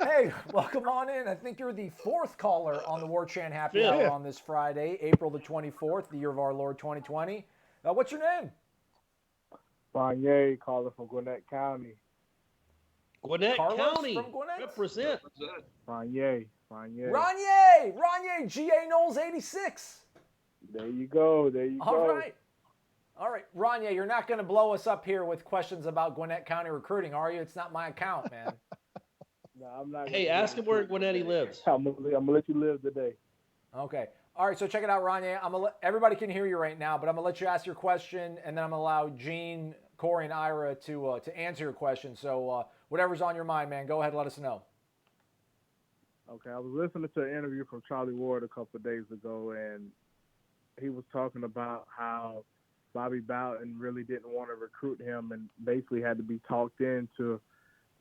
Hey, welcome on in. I think you're the 4th caller on the Warchant Happy Hour on this Friday, April the 24th, the year of our Lord 2020. What's your name? Ranye, calling from Gwinnett County. Gwinnett Carlos County. From Gwinnett? Represent. Ranye. G.A. Knowles 86. There you go. All right. Ranye, you're not going to blow us up here with questions about Gwinnett County recruiting, are you? It's not my account, man. No, I'm not. Hey, ask him where Gwinnett he lives. I'm gonna let you live today. Okay. All right. So check it out, Ranye. Everybody can hear you right now, but I'm gonna let you ask your question, and then I'm gonna allow Gene, Corey, and Ira to answer your question. So whatever's on your mind, man, go ahead. Let us know. Okay. I was listening to an interview from Charlie Ward a couple of days ago, and he was talking about how Bobby Bowden really didn't want to recruit him, and basically had to be talked into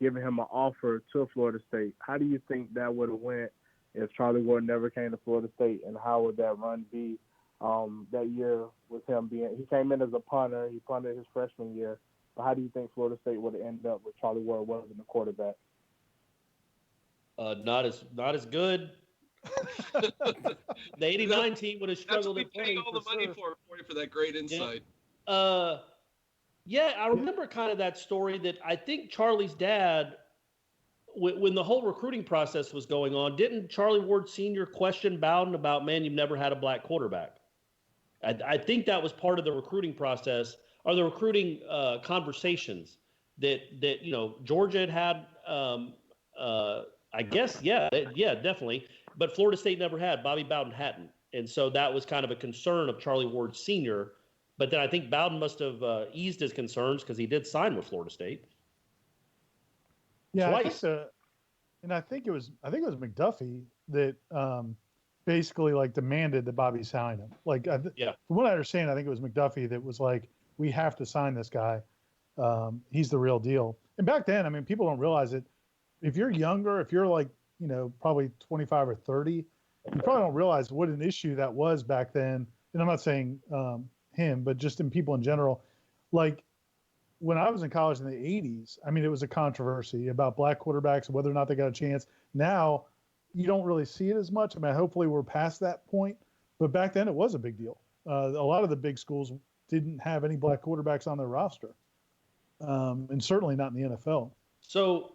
giving him an offer to Florida State. How do you think that would have went if Charlie Ward never came to Florida State, and how would that run be that year with him he came in as a punter, he punted his freshman year, but how do you think Florida State would have ended up with Charlie Ward wasn't the quarterback? Not as good. The 89 team would have struggled. That's what we paying all the money for that great insight. Yeah, I remember kind of that story that I think Charlie's dad, when the whole recruiting process was going on, didn't Charlie Ward Sr. question Bowden about, man, you've never had a black quarterback? I think that was part of the recruiting process or the recruiting conversations that Georgia had I guess, yeah, definitely. But Florida State never had. Bobby Bowden hadn't. And so that was kind of a concern of Charlie Ward Sr., but then I think Bowden must have eased his concerns because he did sign with Florida State. Yeah, twice. I think it was McDuffie that basically like demanded that Bobby sign him. Like, from what I understand, I think it was McDuffie that was like, we have to sign this guy. He's the real deal. And back then, I mean, people don't realize it. If you're younger, if you're like, probably 25 or 30, you probably don't realize what an issue that was back then. And I'm not saying him, but just in people in general. Like when I was in college in the 80s, I mean, it was a controversy about black quarterbacks and whether or not they got a chance. Now, you don't really see it as much. I mean, hopefully we're past that point. But back then it was a big deal. A lot of the big schools didn't have any black quarterbacks on their roster, and certainly not in the NFL. So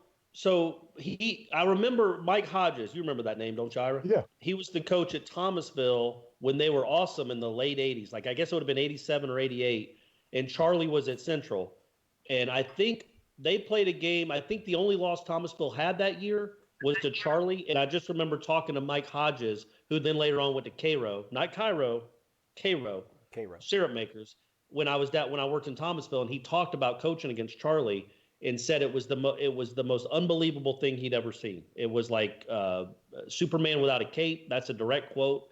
I remember Mike Hodges. You remember that name, don't you, Ira? Yeah. He was the coach at Thomasville when they were awesome in the late 80s. Like, I guess it would have been 87 or 88. And Charlie was at Central. And I think they played a game. I think the only loss Thomasville had that year was to Charlie. And I just remember talking to Mike Hodges, who then later on went to Cairo, not Cairo, Cairo, syrup makers, when I worked in Thomasville. And he talked about coaching against Charlie and said it was the most unbelievable thing he'd ever seen. It was like Superman without a cape. That's a direct quote.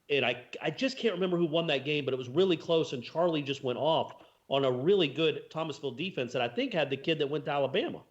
And I just can't remember who won that game, but it was really close. And Charlie just went off on a really good Thomasville defense that I think had the kid that went to Alabama.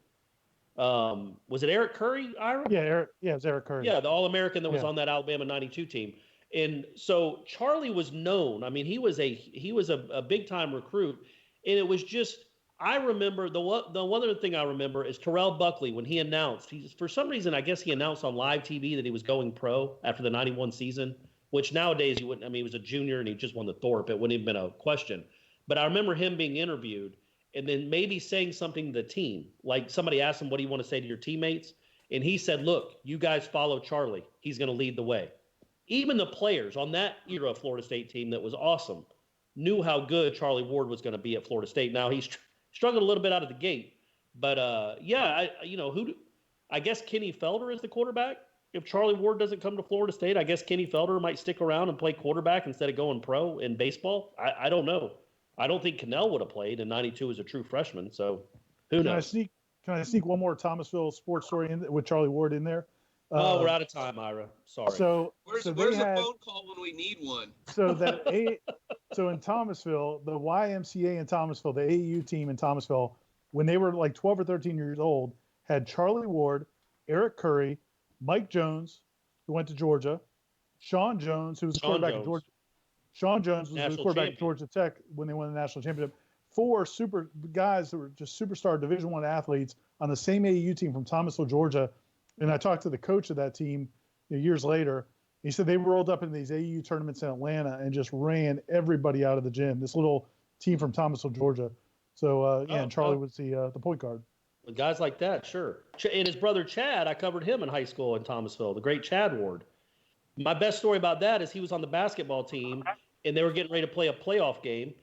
Was it Eric Curry, Ira? Yeah, Eric. Yeah, it was Eric Curry. Yeah, the All-American that was on that Alabama '92 team. And so Charlie was known. I mean, he was a big-time recruit, and it was just. I remember the one other thing I remember is Terrell Buckley when he announced. For some reason, I guess he announced on live TV that he was going pro after the '91 season. Which nowadays you wouldn't. I mean, he was a junior and he just won the Thorpe. It wouldn't even been a question. But I remember him being interviewed and then maybe saying something to the team. Like somebody asked him, "What do you want to say to your teammates?" And he said, "Look, you guys follow Charlie. He's going to lead the way." Even the players on that era of Florida State team that was awesome knew how good Charlie Ward was going to be at Florida State. Now he's struggled a little bit out of the gate, but I guess Kenny Felder is the quarterback. If Charlie Ward doesn't come to Florida State, I guess Kenny Felder might stick around and play quarterback instead of going pro in baseball. I don't know. I don't think Cannell would have played in '92 as a true freshman. So who knows? Can I sneak one more Thomasville sports story in with Charlie Ward in there? We're out of time, Ira. Sorry. Where's a phone call when we need one? So in Thomasville, the YMCA in Thomasville, the AAU team in Thomasville, when they were like 12 or 13 years old, had Charlie Ward, Eric Curry, Mike Jones, who went to Georgia, Sean Jones, who was the quarterback at Georgia. Sean Jones was the quarterback at Georgia Tech when they won the national championship. 4 super guys that were just superstar Division I athletes on the same AAU team from Thomasville, Georgia. And I talked to the coach of that team years later. He said they rolled up in these AAU tournaments in Atlanta and just ran everybody out of the gym. This little team from Thomasville, Georgia. So and Charlie was the point guard. With guys like that, sure. And his brother Chad, I covered him in high school in Thomasville, the great Chad Ward. My best story about that is he was on the basketball team, and they were getting ready to play a playoff game.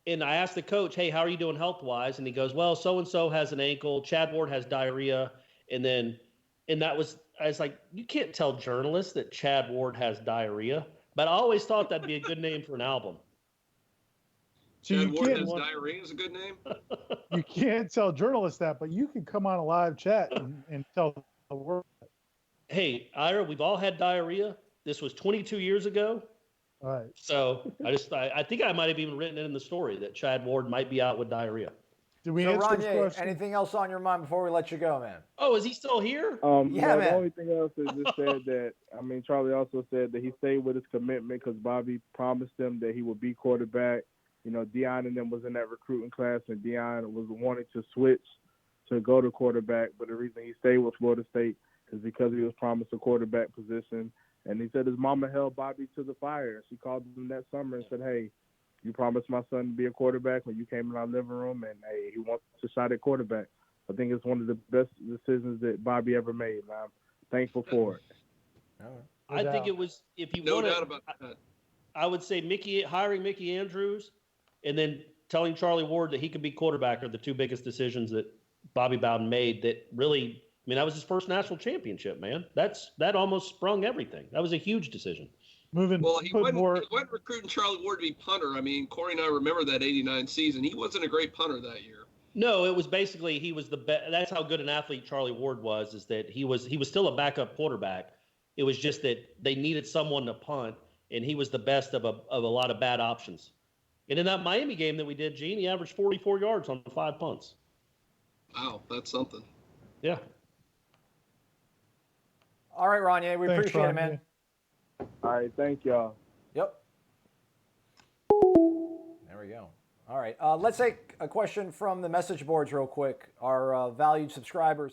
And I asked the coach, "Hey, how are you doing health-wise?" And he goes, "Well, so-and-so has an ankle. Chad Ward has diarrhea." I was like, you can't tell journalists that Chad Ward has diarrhea. But I always thought that'd be a good name for an album. Chad Ward has diarrhea is a good name? You can't tell journalists that, but you can come on a live chat and tell the world. Hey, Ira, we've all had diarrhea. This was 22 years ago. All right. So I think I might have even written it in the story that Chad Ward might be out with diarrhea. Did we answer this question? Anything else on your mind before we let you go, man? Oh, is he still here? Yeah, man. The only thing else is just said that, Charlie also said that he stayed with his commitment because Bobby promised him that he would be quarterback. Deion and them was in that recruiting class, and Deion was wanting to switch to go to quarterback. But the reason he stayed with Florida State is because he was promised a quarterback position. And he said his mama held Bobby to the fire. She called him that summer and said, "Hey, you promised my son to be a quarterback when you came in our living room, and hey, he wants a shot at quarterback." I think it's one of the best decisions that Bobby ever made, and I'm thankful for it. I think it was, if you No want doubt about that. I would say hiring Mickey Andrews and then telling Charlie Ward that he could be quarterback are the two biggest decisions that Bobby Bowden made that really, that was his first national championship, man. That almost sprung everything. That was a huge decision. He wasn't recruiting Charlie Ward to be punter. Corey and I remember that '89 season. He wasn't a great punter that year. No, it was basically he was the best. That's how good an athlete Charlie Ward was. Is that he was still a backup quarterback. It was just that they needed someone to punt, and he was the best of a lot of bad options. And in that Miami game that we did, Gene, he averaged 44 yards on 5 punts. Wow, that's something. Yeah. All right, Ronye, we appreciate it, man. All right, thank y'all. Yep. There we go. All right, let's take a question from the message boards real quick. Our valued subscribers.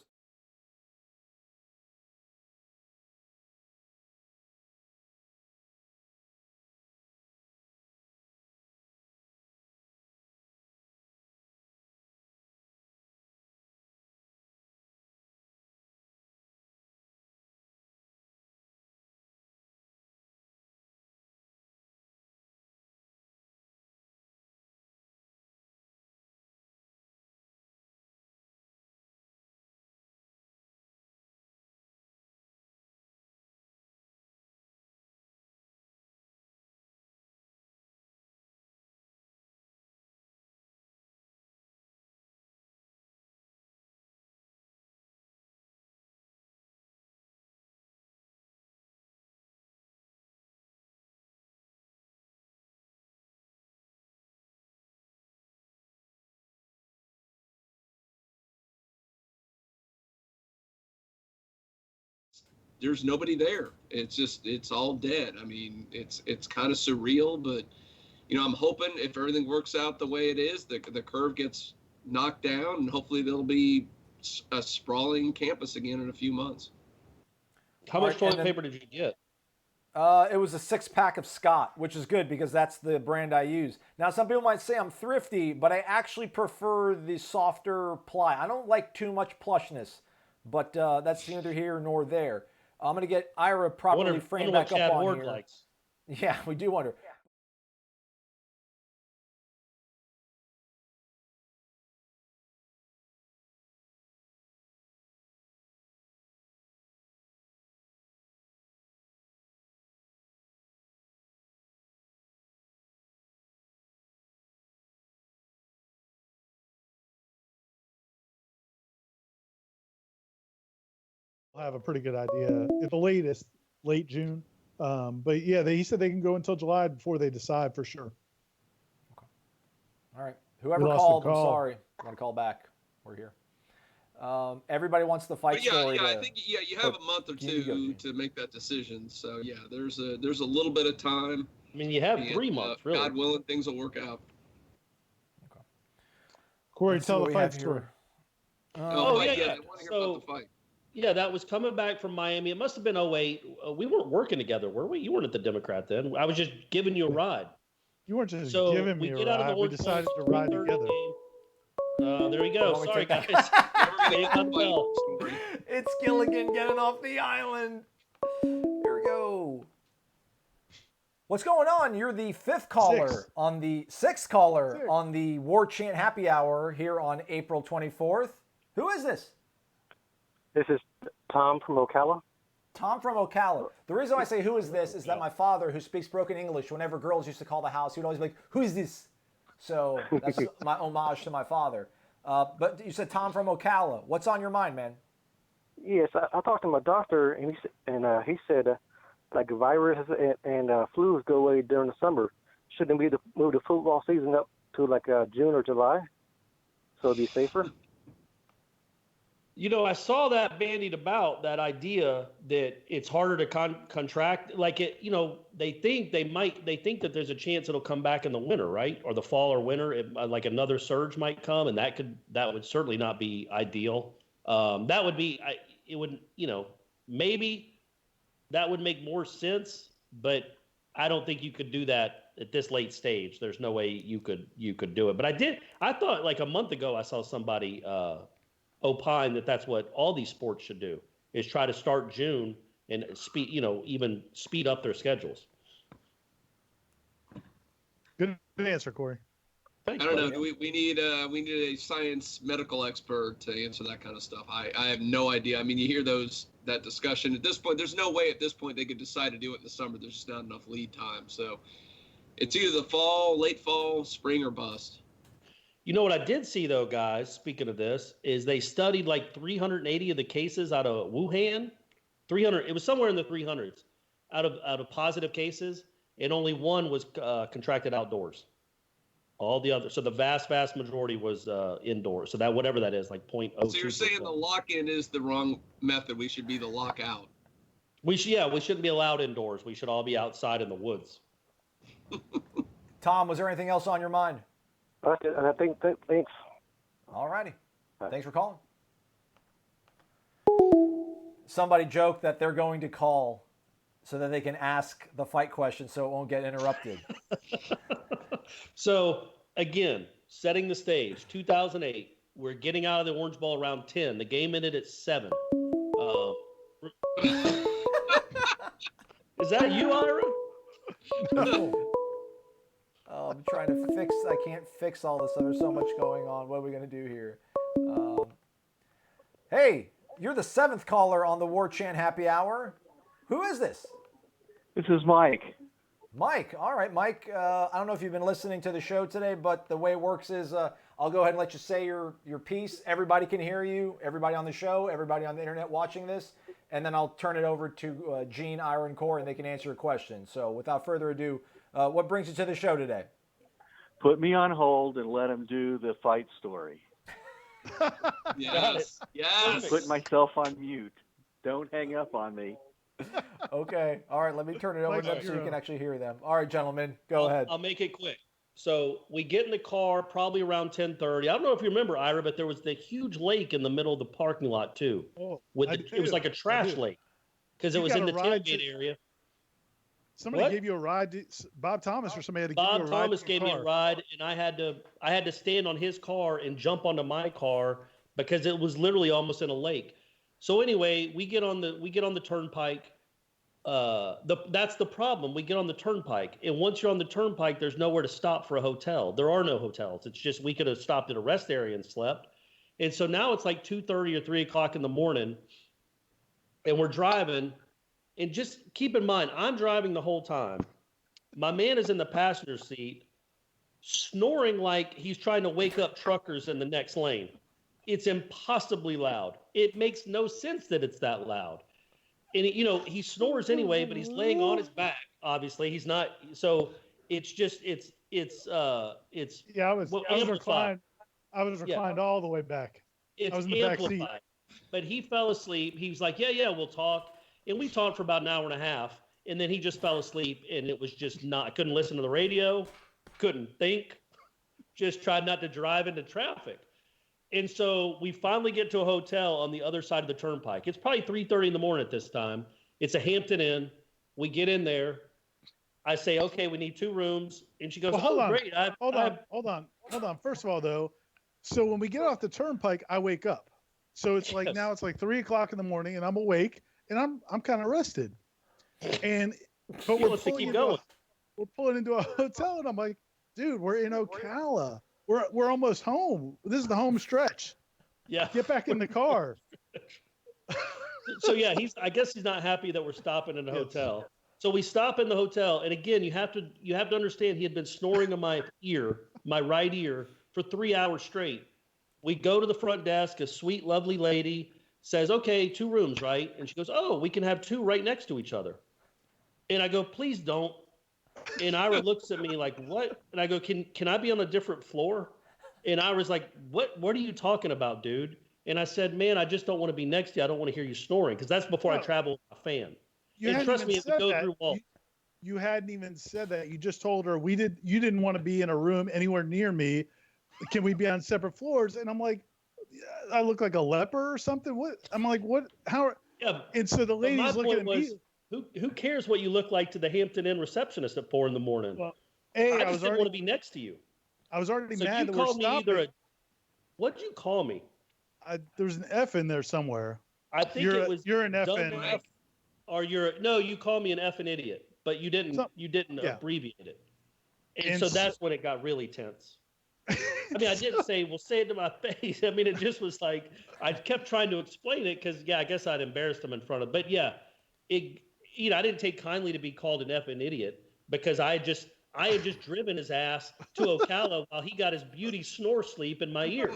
there's nobody there. It's all dead. I mean, it's kind of surreal, but I'm hoping if everything works out the way it is, the curve gets knocked down, and hopefully there'll be a sprawling campus again in a few months. How much toilet paper did you get? It was a 6-pack of Scott, which is good because that's the brand I use. Now, some people might say I'm thrifty, but I actually prefer the softer ply. I don't like too much plushness, but that's neither here nor there. I'm going to get Ira properly framed back up on here. Likes. Yeah, we do wonder. Have a pretty good idea at the latest, late June. But yeah, he said they can go until July before they decide for sure. Okay. All right. Whoever called, I'm sorry. I'm going to call back. We're here. Everybody wants the fight story. I think you have a month or two to make that decision. So yeah, there's a little bit of time. I mean, you have 3 months, really. God willing, things will work out. Okay. Corey, tell the fight story. Yeah. I want to hear about the fight. Yeah, that was coming back from Miami. It must have been 2008. We weren't working together, were we? You weren't at the Democrat then. I was just giving you a ride. You weren't just giving me a ride. We decided to ride together. There we go. Sorry, guys. It's Gilligan getting off the island. Here we go. What's going on? You're the 5th caller on the 6th caller on the Warchant Happy Hour here on April 24th. Who is this? This is Tom from Ocala. Tom from Ocala. The reason I say who is this is that my father, who speaks broken English, whenever girls used to call the house, he would always be like, who is this? So that's my homage to my father. But you said Tom from Ocala. What's on your mind, man? Yes, I talked to my doctor, and he said like viruses and flus go away during the summer. Shouldn't we move the football season up to like June or July so it'd be safer? I saw that bandied about, that idea that it's harder to contract. Like they think that there's a chance it'll come back in the winter, right? Or the fall or winter. Like another surge might come, and that would certainly not be ideal. Maybe that would make more sense, but I don't think you could do that at this late stage. There's no way you could do it. But I thought like a month ago, I saw somebody, opine that that's what all these sports should do, is try to start June and even speed up their schedules. Good answer, Corey. Thanks, I don't know. We need a science medical expert to answer that kind of stuff. I have no idea. I mean, you hear that discussion at this point. There's no way at this point they could decide to do it in the summer. There's just not enough lead time. So it's either the fall, late fall, spring, or bust. What I did see, though, guys, speaking of this, is they studied like 380 of the cases out of Wuhan. 300. It was somewhere in the 300s out of positive cases, and only one was contracted outdoors. All the others. So the vast majority was indoors. So that whatever that is, like 0.02%. So you're saying the lock-in is the wrong method. We should be the lockout. We shouldn't be allowed indoors. We should all be outside in the woods. Tom, was there anything else on your mind? And I think thanks. All righty. Thanks for calling. Somebody joked that they're going to call so that they can ask the fight question so it won't get interrupted. So, again, setting the stage, 2008. We're getting out of the Orange Bowl around 10. The game ended at 7. Is that you, Ira? No. I'm trying to fix. I can't fix all this. There's so much going on. What are we going to do here? Hey, you're the 7th caller on the Warchant Happy Hour. Who is this? This is Mike. Mike. All right, Mike. I don't know if you've been listening to the show today, but the way it works is I'll go ahead and let you say your piece. Everybody can hear you. Everybody on the show, everybody on the internet watching this. And then I'll turn it over to Gene, Ira, and Corey, and they can answer your question. So without further ado, what brings you to the show today? Put me on hold and let him do the fight story. Yes. Put myself on mute. Don't hang up on me. Okay. All right. Let me turn it over Mike, to them so you you're can actually hear them. All right, gentlemen, go ahead. I'll make it quick. So we get in the car probably around 10:30. I don't know if you remember, Ira, but there was the huge lake in the middle of the parking lot too. Oh, It was like a trash lake because it You was got in a the ride tailgate area. Somebody What? gave you a ride. Bob Thomas or somebody had to give you a Bob ride. Thomas gave me a ride, and I had to stand on his car and jump onto my car because it was literally almost in a lake. So anyway, we get on the turnpike. That's the problem. We get on the turnpike, and once you're on the turnpike, there's nowhere to stop for a hotel. There are no hotels. It's just we could have stopped at a rest area and slept. And so now it's like 2:30 or 3 o'clock in the morning, and we're driving. And just keep in mind, I'm driving the whole time. My man is in the passenger seat, snoring like he's trying to wake up truckers in the next lane. It's impossibly loud. It makes no sense that it's that loud. And he snores anyway, but he's laying on his back. Obviously, he's not. So it's just it's Yeah, I was reclined. I was reclined all the way back. It's I was in the back amplified. seat. But he fell asleep. He was like, yeah, we'll talk. And we talked for about an hour and a half. And then he just fell asleep. And it was just not, I couldn't listen to the radio, couldn't think, just tried not to drive into traffic. And so we finally get to a hotel on the other side of the turnpike. It's probably 3:30 in the morning at this time. It's a Hampton Inn. We get in there. I say, okay, we need 2 rooms. And she goes, Hold on. Great. Hold on. First of all, though, so when we get off the turnpike, I wake up. So it's like now it's like 3 o'clock in the morning, and I'm awake, and I'm kind of rested. But we're pulling into a hotel, and I'm like, dude, we're in Ocala. We're almost home. This is the home stretch. Yeah. Get back in the car. So yeah, I guess he's not happy that we're stopping in a hotel. So we stop in the hotel, and again, you have to understand he had been snoring in my ear, my right ear, for 3 hours straight. We go to the front desk. A sweet, lovely lady says, "Okay, 2 rooms, right?" And she goes, "Oh, we can have 2 right next to each other." And I go, "Please don't." And Ira looks at me like, "What?" And I go, "Can I be on a different floor?" And Ira's like, "What are you talking about, dude?" And I said, "Man, I just don't want to be next to you. I don't want to hear you snoring because that's before I travel with a fan." And trust me, it would go through walls. You hadn't even said that. You just told her you didn't want to be in a room anywhere near me. Can we be on separate floors? And I'm like, I look like a leper or something. What? I'm like, what? How? Yeah. And so the lady's looking at me. Who cares what you look like to the Hampton Inn receptionist at 4 a.m? Well, I just didn't want to be next to you. I was already So mad you that we're called me stopping. What'd you call me? There's an F in there somewhere. I think you're an F dumb or you call me an effing idiot, but you didn't abbreviate it. And so that's when it got really tense. I mean, I didn't say, well, say it to my face. I mean, it just was like, I kept trying to explain it because, I guess I'd embarrassed him in front of, but I didn't take kindly to be called an effing idiot because I had just driven his ass to Ocala while he got his beauty snore sleep in my ear.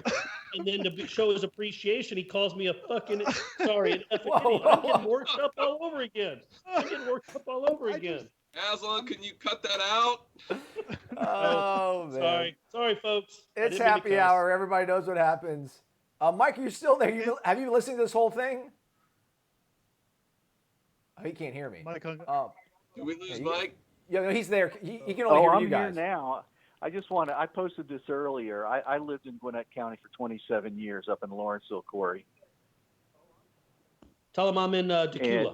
And then to show his appreciation, he calls me an effing idiot. I'm getting worked up all over again. Aslan, can you cut that out? Oh, man. Sorry, folks. It's happy hour. Everybody knows what happens. Mike, are you still there? Have you listened to this whole thing? Oh, he can't hear me. Mike, did we lose Mike? Yeah, no, he's there. He can only hear you guys. I'm here now. I posted this earlier. I lived in Gwinnett County for 27 years up in Lawrenceville, Corey. Tell him I'm in Tequila.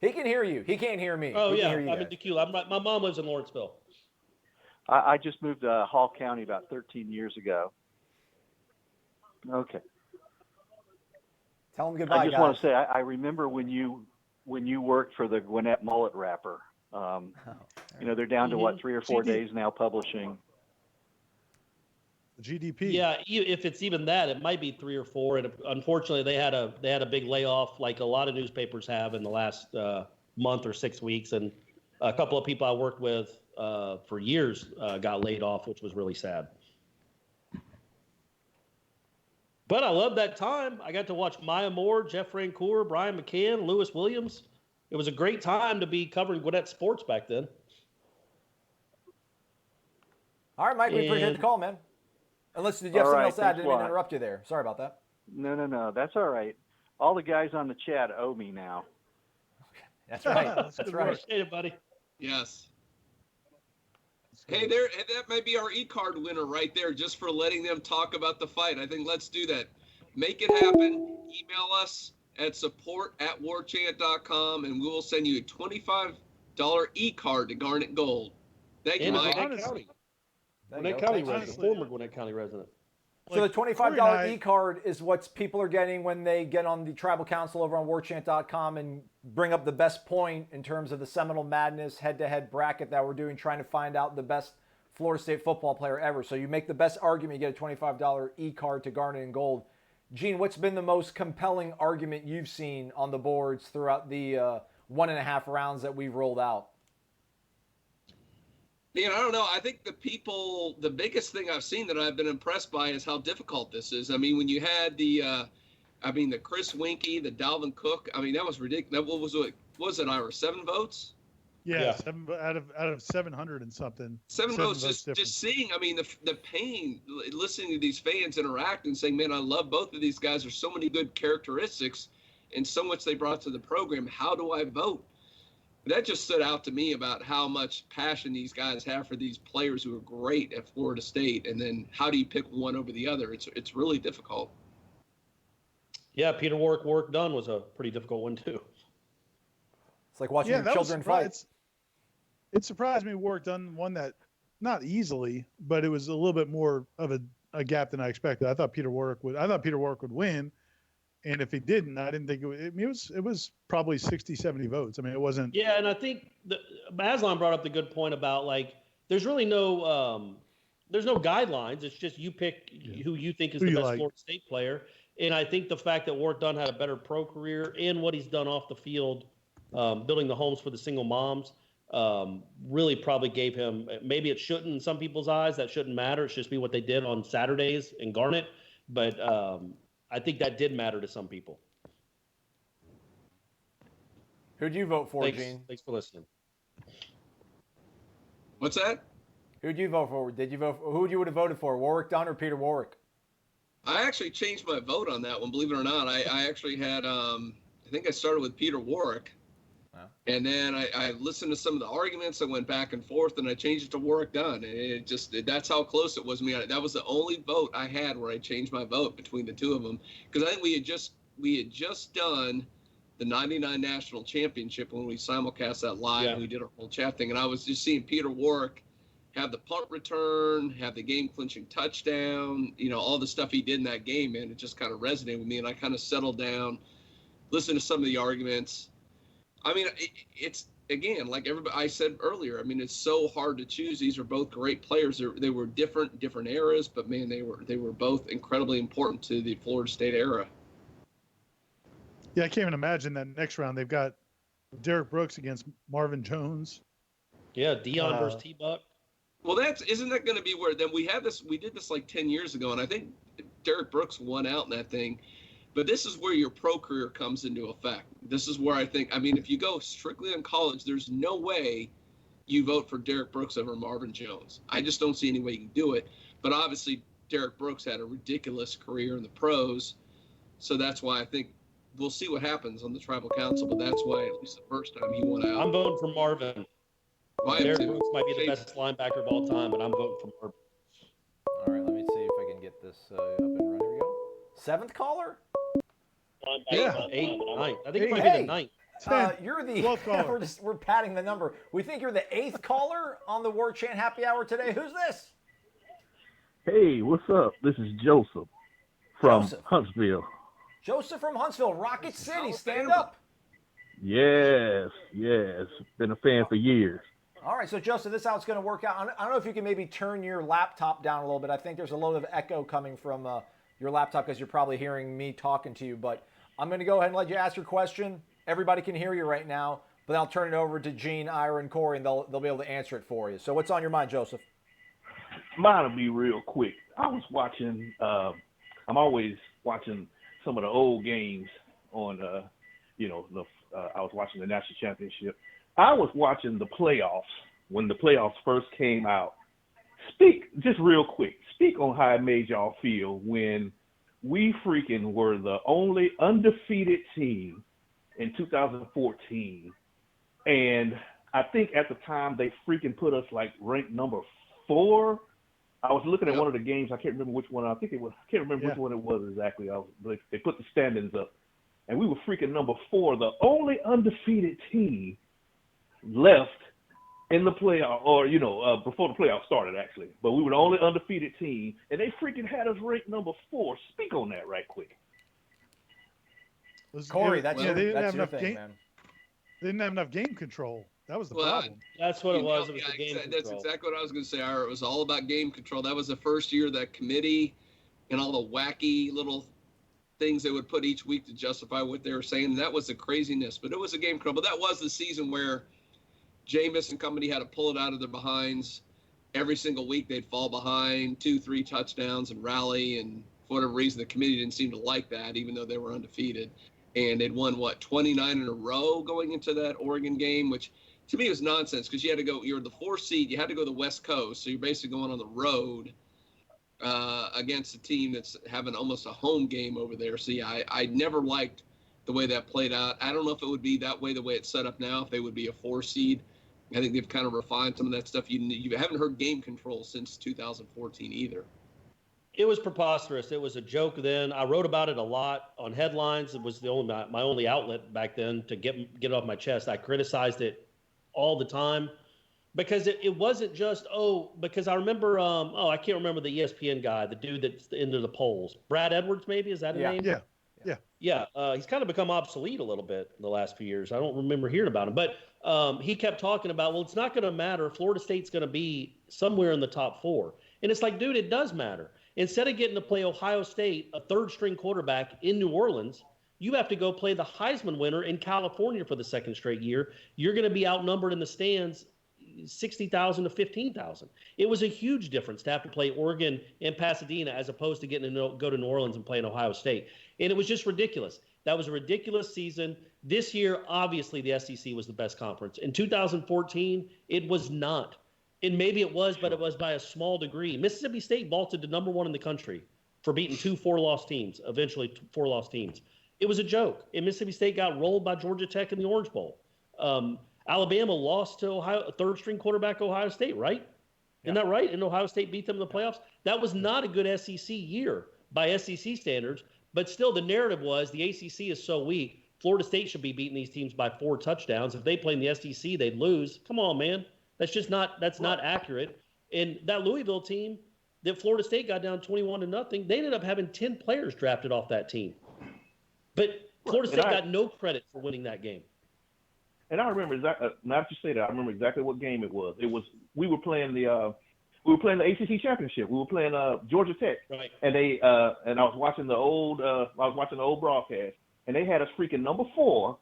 He can hear you. He can't hear me. Oh, yeah. I'm in Tequila. My mom lives in Lawrenceville. I just moved to Hall County about 13 years ago. Okay. Tell him goodbye, I just want to say, I remember when you worked for the Gwinnett Mullet Wrapper. They're down to 3 or 4 days now publishing. GDP. Yeah, if it's even that, it might be 3 or 4. And unfortunately, they had a big layoff, like a lot of newspapers have in the last month or 6 weeks. And a couple of people I worked with for years got laid off, which was really sad. But I loved that time. I got to watch Maya Moore, Jeff Francoeur, Brian McCann, Lewis Williams. It was a great time to be covering Gwinnett sports back then. All right, Mike, we appreciate the call, man. Unless did you have something else to add? I didn't interrupt you there. Sorry about that. No. That's all right. All the guys on the chat owe me now. That's right. That's That's good right. work. Appreciate it, buddy. Yes. Hey, there, that might be our e-card winner right there, just for letting them talk about the fight. I think let's do that. Make it happen. Email us at support@warchant.com, and we will send you a $25 e-card to Garnet Gold. Thank you, And Mike. Gwinnett County. There you Gwinnett go. County Thanks. resident, Honestly. former Gwinnett County resident. So the Corey $25 and I- e-card is what people are getting when they get on the tribal council over on warchant.com and bring up the best point in terms of the Seminole Madness head-to-head bracket that we're doing, trying to find out the best Florida State football player ever. So you make the best argument, you get a $25 e-card to Garnet and Gold. Gene, what's been the most compelling argument you've seen on the boards throughout the 1.5 rounds that we've rolled out? Man, I don't know. I think the biggest thing I've seen that I've been impressed by is how difficult this is. I mean, when you had the Chris Winkie, the Dalvin Cook, I mean, that was ridiculous. What was it, Ira? 7 votes? Yeah. 7 out of 700 and something. 7 votes, difference. just seeing, I mean, the pain, listening to these fans interact and saying, man, I love both of these guys. There's so many good characteristics and so much they brought to the program. How do I vote? That just stood out to me about how much passion these guys have for these players who are great at Florida State. And then how do you pick one over the other? It's really difficult. Yeah, Peter Warwick Dunn was a pretty difficult one, too. It's like watching your children fight. It surprised me Warwick Dunn won that, not easily, but it was a little bit more of a gap than I expected. I thought Peter Warwick would win. And if he didn't, I didn't think it would. It was probably 60, 70 votes. I mean, it wasn't. Yeah, and I think Aslan brought up the good point about, like, there's really no guidelines. It's just you pick who you think is the best Florida State player. And I think the fact that Warwick Dunn had a better pro career and what he's done off the field, building the homes for the single moms, really probably gave him, maybe it shouldn't in some people's eyes, that shouldn't matter. It should just be what they did on Saturdays in Garnet. But I think that did matter to some people. Who'd you vote for, Gene? Thanks for listening. What's that? Who'd you vote for? Who would you have voted for, Warwick Dunn or Peter Warwick? I actually changed my vote on that one, believe it or not. I actually had, I think I started with Peter Warwick. And then I listened to some of the arguments. I went back and forth, and I changed it to Warwick Dunn. And that's how close it was to me. That was the only vote I had where I changed my vote between the two of them. Because I think we had just done the 99 National Championship when we simulcast that live and we did our whole chat thing. And I was just seeing Peter Warwick have the punt return, have the game-clinching touchdown, all the stuff he did in that game, man. It just kind of resonated with me, and I kind of settled down, listened to some of the arguments. I mean, it's, again, like I said earlier, I mean, it's so hard to choose. These are both great players. They were different eras, but, man, they were both incredibly important to the Florida State era. Yeah, I can't even imagine that next round. They've got Derek Brooks against Marvin Jones. Yeah, Dion versus T-Buck. Well, isn't that going to be where then we did this like 10 years ago, and I think Derek Brooks won out in that thing. But this is where your pro career comes into effect. This is where I think, I mean, if you go strictly in college, there's no way you vote for Derek Brooks over Marvin Jones. I just don't see any way you can do it. But obviously, Derek Brooks had a ridiculous career in the pros. So that's why I think we'll see what happens on the tribal council. But that's why, at least the first time, he won out. I'm voting for Marvin. Derek Brooks might be the best linebacker of all time, but I'm voting for Marvin. All right, let me see if I can get this up and running. Here we go. 7th caller? Yeah, 8th, 9th. I think it might be the 9th. You're the we're padding the number. We think you're the 8th caller on the Warchant Happy Hour today. Who's this? Hey, what's up? This is Joseph from Huntsville. Joseph from Huntsville, Rocket City. Stand up. Yes. Been a fan for years. All right, so Joseph, this is how it's going to work out. I don't know if you can maybe turn your laptop down a little bit. I think there's a little bit of echo coming from your laptop because you're probably hearing me talking to you. But I'm going to go ahead and let you ask your question. Everybody can hear you right now, but then I'll turn it over to Gene, Ira, and Corey, and they'll be able to answer it for you. So what's on your mind, Joseph? Mine will be real quick. I was watching, I'm always watching some of the old games on, I was watching the national championship. I was watching the playoffs when the playoffs first came out. Just real quick, speak on how it made y'all feel when we freaking were the only undefeated team in 2014 And I think at the time they freaking put us like ranked number 4. I was looking at one of the games. I can't remember which one. I can't remember which one it was exactly. They put the standings up, and we were freaking number 4, the only undefeated team left in the playoff, or before the playoffs started actually. But we were the only undefeated team, and they freaking had us ranked number 4. Speak on that right quick. Corey, that's they didn't your have enough thing, man. They didn't have enough game control. That was the problem. That's what it was. It was the game control. That's exactly what I was going to say, Ira. It was all about game control. That was the first year that committee and all the wacky little things they would put each week to justify what they were saying. And that was the craziness. But it was a game control. But that was the season where Jameis and company had to pull it out of their behinds. Every single week they'd fall behind 2-3 touchdowns and rally. And for whatever reason, the committee didn't seem to like that, even though they were undefeated. And they'd won, 29 in a row going into that Oregon game, which to me was nonsense because you had to go – you're the 4th seed. You had to go to the West Coast. So you're basically going on the road against a team that's having almost a home game over there. So, yeah, I never liked the way that played out. I don't know if it would be that way, the way it's set up now, if they would be a 4 seed. I think they've kind of refined some of that stuff. You haven't heard game control since 2014 either. It was preposterous. It was a joke then. I wrote about it a lot on headlines. It was my only outlet back then to get it off my chest. I criticized it all the time because it wasn't just, because I remember, I can't remember the ESPN guy, the dude that's into the polls. Brad Edwards, maybe? Is that his name? Yeah. He's kind of become obsolete a little bit in the last few years. I don't remember hearing about him. But he kept talking about, well, it's not going to matter. Florida State's going to be somewhere in the top 4. And it's like, dude, it does matter. Instead of getting to play Ohio State, a 3rd-string quarterback in New Orleans, you have to go play the Heisman winner in California for the 2nd straight year. You're going to be outnumbered in the stands 60,000 to 15,000. It was a huge difference to have to play Oregon and Pasadena as opposed to getting to go to New Orleans and play in Ohio State. And it was just ridiculous. That was a ridiculous season. This year, obviously, the SEC was the best conference. In 2014, it was not. And maybe it was, but it was by a small degree. Mississippi State vaulted to number 1 in the country for beating 2 4-loss teams, eventually 4-loss teams. It was a joke. And Mississippi State got rolled by Georgia Tech in the Orange Bowl. Alabama lost to a 3rd-string quarterback Ohio State, right? Isn't that right? And Ohio State beat them in the playoffs. That was not a good SEC year by SEC standards. But still, the narrative was the ACC is so weak, Florida State should be beating these teams by 4 touchdowns. If they play in the SEC, they'd lose. Come on, man. That's not accurate. And that Louisville team that Florida State got down 21-0, they ended up having 10 players drafted off that team. But Florida State got no credit for winning that game. And I remember exactly. Now that you say that, I remember exactly what game it was. It was we were playing the ACC championship. We were playing Georgia Tech, right? And I was watching the old broadcast, and they had us freaking number 4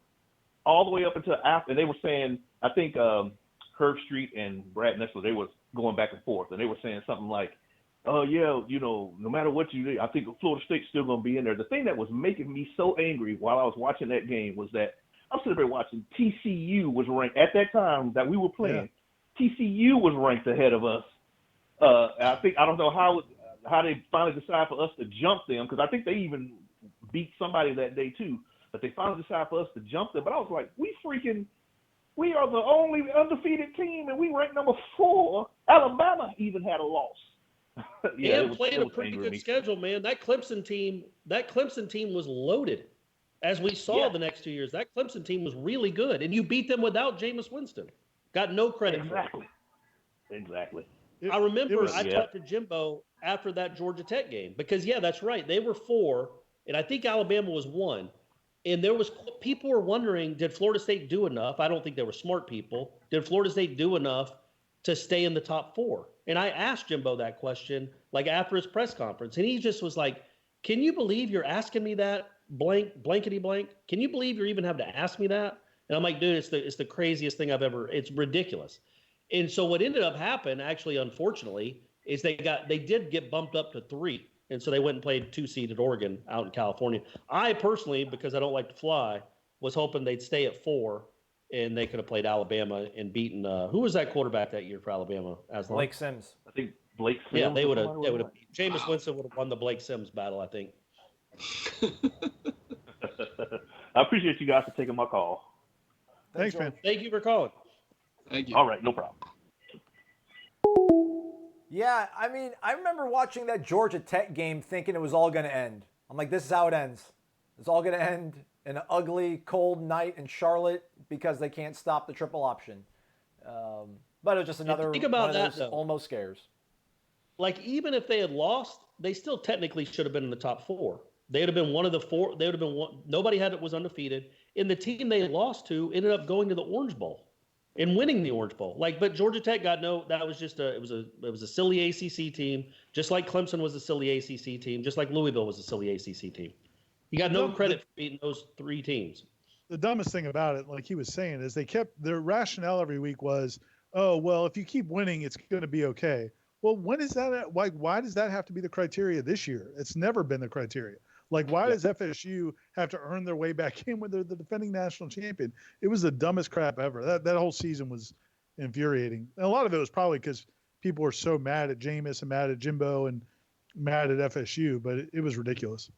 all the way up until after. And they were saying, I think Herb Street and Brad Nessler, they was going back and forth, and they were saying something like, "Oh yeah, no matter what you do, I think Florida State's still going to be in there." The thing that was making me so angry while I was watching that game was that I'm sitting there watching TCU was ranked at that time that we were playing. Yeah. TCU was ranked ahead of us. I don't know how they finally decided for us to jump them, because I think they even beat somebody that day too. But they finally decided for us to jump them. But I was like, we are the only undefeated team, and we ranked number 4. Alabama even had a loss. Playing a pretty good schedule, man. That Clemson team was loaded. As we saw the next 2 years, that Clemson team was really good, and you beat them without Jameis Winston. Got no credit for it. Exactly. I remember I talked to Jimbo after that Georgia Tech game because, that's right. They were 4, and I think Alabama was 1. And people were wondering, did Florida State do enough? I don't think they were smart people. Did Florida State do enough to stay in the top 4? And I asked Jimbo that question, like after his press conference, and he just was like, "Can you believe you're asking me that? Blankety blank. Can you believe you're even having to ask me that?" And I'm like, dude, it's the craziest thing I've ever. It's ridiculous. And so what ended up happening, actually, unfortunately, is they did get bumped up to 3. And so they went and played 2-seeded Oregon out in California. I personally, because I don't like to fly, was hoping they'd stay at 4, and they could have played Alabama and beaten. Who was that quarterback that year for Alabama? Aslan? Blake Sims. I think Blake Sims. Yeah, they would have. Jameis Winston would have won the Blake Sims battle, I think. I appreciate you guys for taking my call. Thanks, man. Thank you for calling. Thank you. All right, no problem. Yeah, I mean, I remember watching that Georgia Tech game thinking it was all going to end. I'm like, this is how it ends. It's all going to end in an ugly, cold night in Charlotte because they can't stop the triple option. But it was just another think about one of that, those though. almost scares. Like, even if they had lost, they still technically should have been in the top 4. They would have been one of the 4. They would have been one. Nobody was undefeated. And the team they had lost to ended up going to the Orange Bowl and winning the Orange Bowl. Like, but Georgia Tech got no. That was just it was a silly ACC team, just like Clemson was a silly ACC team, just like Louisville was a silly ACC team. You got no credit for beating those 3 teams. The dumbest thing about it, like he was saying, is they kept their rationale every week was, oh, well, if you keep winning, it's going to be okay. Well, when is that? Like, why does that have to be the criteria this year? It's never been the criteria. Like, why does FSU have to earn their way back in when they're the defending national champion? It was the dumbest crap ever. That whole season was infuriating. And a lot of it was probably because people were so mad at Jameis and mad at Jimbo and mad at FSU, but it was ridiculous.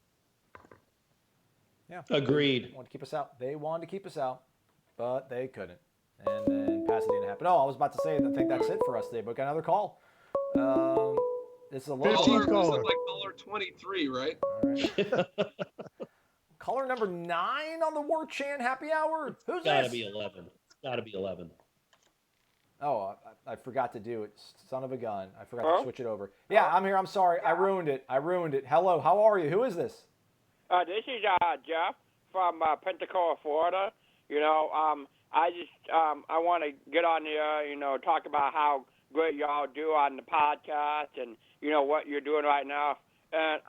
Yeah. Agreed. They wanted to keep us out. They wanted to keep us out, but they couldn't. And then Pasadena happened. Oh, I was about to say, I think that's it for us today, but got another call. This is a little caller. Like caller 23, right? All right. Caller number 9 on the Warchant happy hour. Who's Gotta this? be 11. It's gotta be 11. Oh, I forgot to do it. Son of a gun. I forgot to switch it over. Yeah, I'm here. I'm sorry. I ruined it. Hello. How are you? Who is this? This is Jeff from Pensacola, Florida. I want to get on here, talk about how good y'all do on the podcast and, what you're doing right now and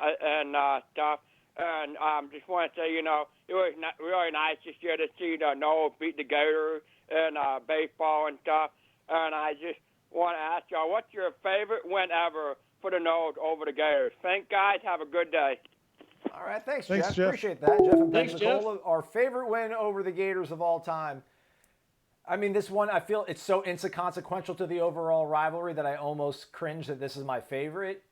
stuff. And just want to say, it was really nice this year to see the Noles beat the Gators in baseball and stuff. And I just want to ask y'all, what's your favorite win ever for the Noles over the Gators? Thanks, guys. Have a good day. All right, thanks, Thanks, Jeff. Jeff. Appreciate that. Jeff and Thanks, Pensacola, our favorite win over the Gators of all time. I mean, this one, I feel it's so inconsequential to the overall rivalry that I almost cringe that this is my favorite.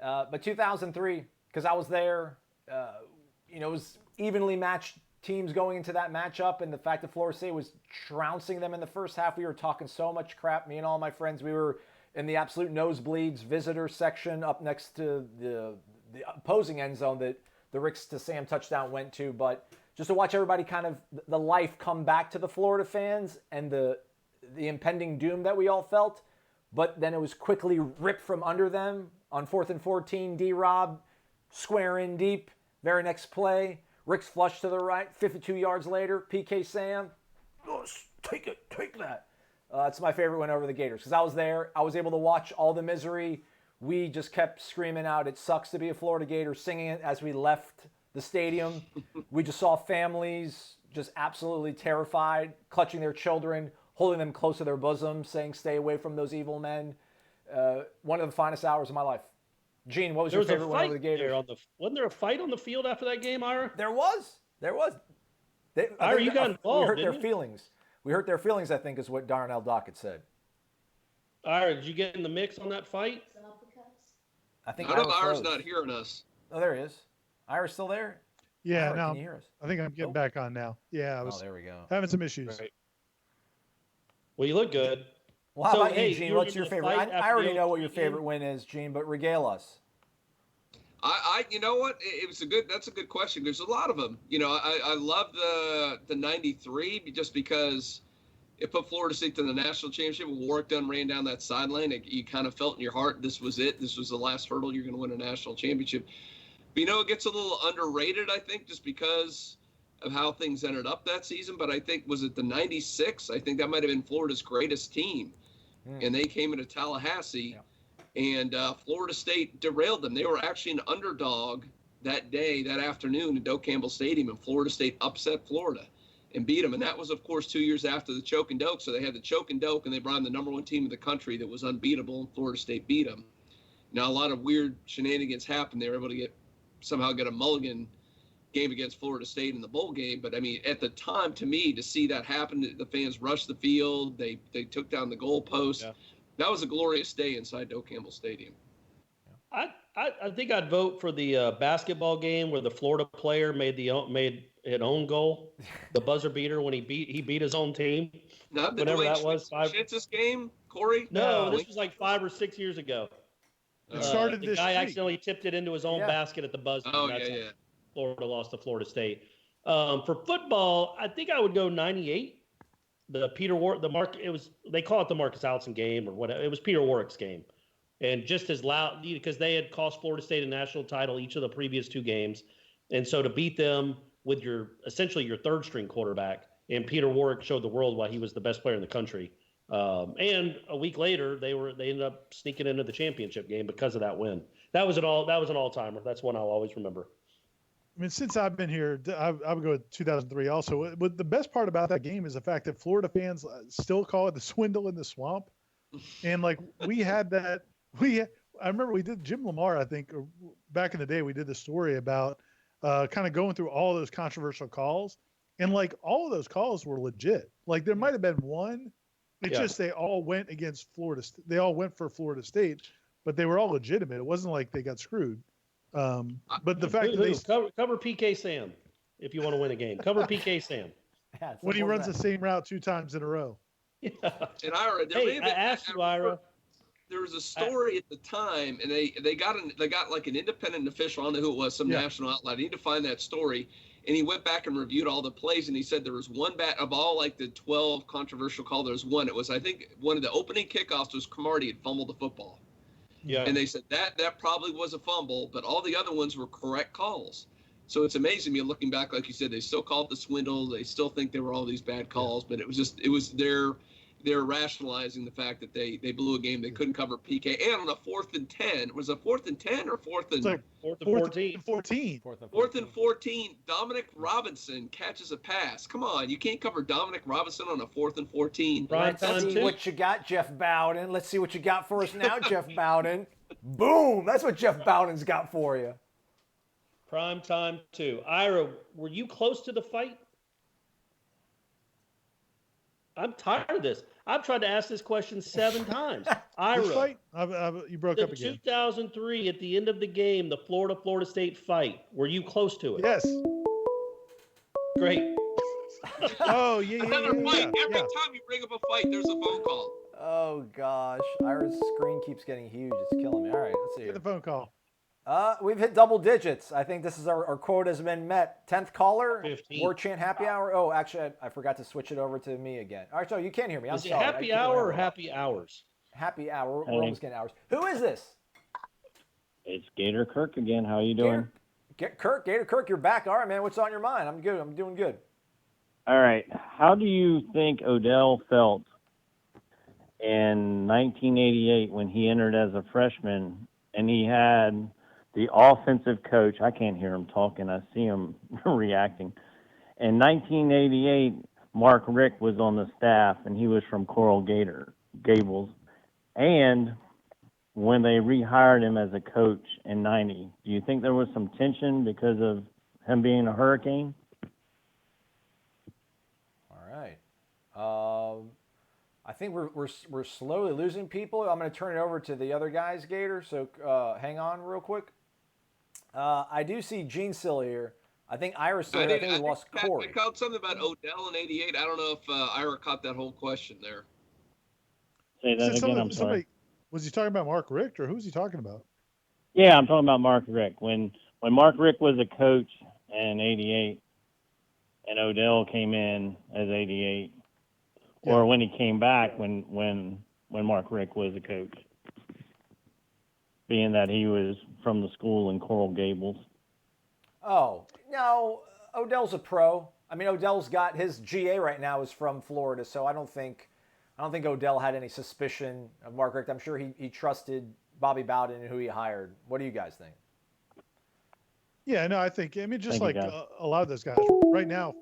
But 2003, because I was there, it was evenly matched teams going into that matchup, and the fact that Florida State was trouncing them in the first half, we were talking so much crap. Me and all my friends, we were in the absolute nosebleeds, visitor section up next to the opposing end zone that the Ricks to Sam touchdown went to. But just to watch everybody kind of the life come back to the Florida fans and the impending doom that we all felt, but then it was quickly ripped from under them on 4th and 14. D-Rob square in deep. Very next play, Rick's flush to the right. 52 yards later, PK Sam, take that. It's my favorite win over the Gators because I was there. I was able to watch all the misery. We just kept screaming out, "It sucks to be a Florida Gator," singing it as we left the stadium. We just saw families just absolutely terrified, clutching their children, holding them close to their bosom, saying, "Stay away from those evil men." One of the finest hours of my life. Gene, what was your favorite win over the Gators? Wasn't there a fight on the field after that game, Ira? There was. Ira, you got involved. We hurt their feelings. We hurt their feelings, I think, is what Darnell Dockett said. Ira, did you get in the mix on that fight? I think Ira's not hearing us. Oh, there he is. Ira's still there? Yeah, Ira, now can you hear us? I think I'm getting back on now. Yeah, I was there we go. having some issues. Right. Well, you look good. Well, how about hey, you, Gene? What's your favorite? I already know what your game? favorite win is, Gene, but regale us. You know what? That's a good question. There's a lot of them. I love the 93 just because it put Florida State to the national championship. When Warwick Dunn ran down that sideline, you kind of felt in your heart this was it. This was the last hurdle. You're going to win a national championship. But, it gets a little underrated, I think, just because of how things ended up that season. But I think, was it the 96? I think that might have been Florida's greatest team. And they came into Tallahassee. Yeah. And Florida State derailed them. They were actually an underdog that afternoon in Doak Campbell Stadium, and Florida State upset Florida and beat them. And that was, of course, 2 years after the choke and Doak. So they had the choke and Doak, and they brought in the number 1 team in the country that was unbeatable, and Florida State beat them. Now, a lot of weird shenanigans happened. They were able to somehow get a mulligan game against Florida State in the bowl game. But, I mean, at the time, to me, to see that happen, the fans rushed the field. They took down the goalpost. Yeah. That was a glorious day inside Doak Campbell Stadium. I think I'd vote for the basketball game where the Florida player made an own goal, the buzzer beater when he beat his own team. Not the whenever Dwayne that was. Schnitz's game, Corey? No, No. this was like 5 or 6 years ago. It started the this guy streak. accidentally tipped it into his own basket at the buzzer. Oh, and that's yeah, how yeah. Florida lost to Florida State. For football, I think I would go 98. The Peter Warwick, they call it the Marcus Allison game or whatever. It was Peter Warwick's game. And just as loud, because they had cost Florida State a national title each of the previous 2 games. And so to beat them with essentially your third string quarterback, and Peter Warwick showed the world why he was the best player in the country. And a week later, they ended up sneaking into the championship game because of that win. That was an all-timer. That's one I'll always remember. I mean, since I've been here, I would go with 2003 also. But the best part about that game is the fact that Florida fans still call it the swindle in the swamp. And like we had that, I remember we did Jim Lamar, I think, back in the day, we did the story about kind of going through all those controversial calls. And like all of those calls were legit. Like there might have been one. It's just they all went against Florida. They all went for Florida State, but they were all legitimate. It wasn't like they got screwed. But the fact that they cover PK Sam if you want to win a game. Cover PK Sam. When he runs the same route 2 times in a row. Yeah. And Ira, I asked you, Ira. There was a story at the time, and they got like an independent official. I don't know who it was, some national outlet. I need to find that story. And he went back and reviewed all the plays, and he said there was one of all like the 12 controversial calls. There was one. It was, I think, one of the opening kickoffs was Cromartie had fumbled the football. Yeah. And they said that probably was a fumble, but all the other ones were correct calls. So it's amazing me looking back, like you said, they still call it the swindle. They still think there were all these bad calls, but it was they're rationalizing the fact that they blew a game. They couldn't cover PK. And on a 4th and 10, was it 4th and 10 or 4th and? It's like 4th and 14. 4th and 14. Dominic Robinson catches a pass. Come on, you can't cover Dominic Robinson on a 4th and 14. Let's see what you got, Jeff Bowden. Let's see what you got for us now, Jeff Bowden. Boom! That's what Jeff Bowden's got for you. Prime time 2. Ira, were you close to the fight? I'm tired of this. I've tried to ask this question 7 times. Ira, fight? You broke up again. 2003, at the end of the game, the Florida State fight. Were you close to it? Yes. Great. Oh, yeah. Another fight. Every time you bring up a fight, there's a phone call. Oh, gosh. Ira's screen keeps getting huge. It's killing me. All right, let's see. Get the phone call. We've hit double digits. I think this is our quote has been met. 10th caller, 15. Warchant happy hour. Oh, actually, I forgot to switch it over to me again. All right, so you can't hear me. I'm Is it sorry. happy hour or happy hours? Happy hour. We're almost getting hours. Who is this? It's Gator Kirk again. How you doing? Gator Kirk, you're back. All right, man. What's on your mind? I'm good. I'm doing good. All right. How do you think Odell felt in 1988 when he entered as a freshman and he had the offensive coach? I can't hear him talking. I see him reacting. In 1988, Mark Richt was on the staff, and he was from Coral Gables. And when they rehired him as a coach in 90, do you think there was some tension because of him being a Hurricane? All right. I think we're slowly losing people. I'm going to turn it over to the other guys, Gator. So hang on real quick. I do see Gene still here. I think Ira's still here. I think we lost Corey. I caught something about Odell in '88. I don't know if Ira caught that whole question there. Say that again. I'm sorry. Was he talking about Mark Richt, or who's he talking about? Yeah, I'm talking about Mark Richt. When Mark Richt was a coach in '88, and Odell came in as '88, or when he came back when Mark Richt was a coach, being that he was from the school in Coral Gables. Oh, no, Odell's a pro. I mean, Odell's got his GA right now is from Florida, so I don't think Odell had any suspicion of Mark Richt. I'm sure he trusted Bobby Bowden and who he hired. What do you guys think? Yeah, no, just like a lot of those guys right now,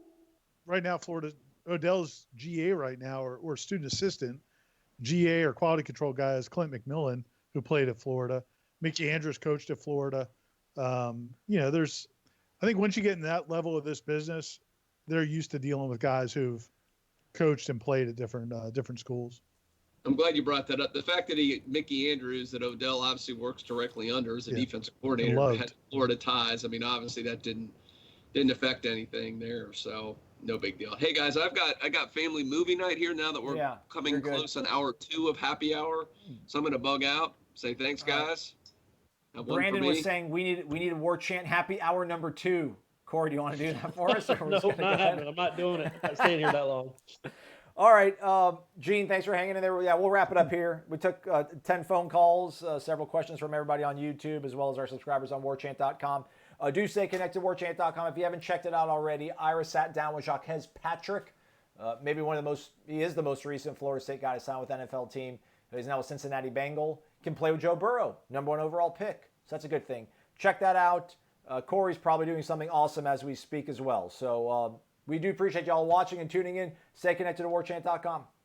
Florida, Odell's GA right now or student assistant, GA or quality control guy is Clint McMillan, who played at Florida. Mickey Andrews coached at Florida. I think once you get in that level of this business, they're used to dealing with guys who've coached and played at different schools. I'm glad you brought that up. The fact that Mickey Andrews, that Odell obviously works directly under as a defensive coordinator, had Florida ties. I mean, obviously that didn't affect anything there. So no big deal. Hey guys, I got family movie night here now that we're coming close on hour 2 of happy hour. So I'm gonna bug out. Say thanks, guys. Brandon was saying we need a Warchant happy hour number 2. Corey, do you want to do that for us? Or No, not happening. I'm not doing it. I'm not staying here that long. All right, Gene, thanks for hanging in there. Yeah, we'll wrap it up here. We took 10 phone calls, several questions from everybody on YouTube, as well as our subscribers on warchant.com. Do stay connected to warchant.com. If you haven't checked it out already, Ira sat down with Jacques Patrick, maybe he is the most recent Florida State guy to sign with NFL team. He's now a Cincinnati Bengal. Can play with Joe Burrow, #1 overall pick. So that's a good thing. Check that out. Corey's probably doing something awesome as we speak as well. So we do appreciate y'all watching and tuning in. Stay connected to warchant.com.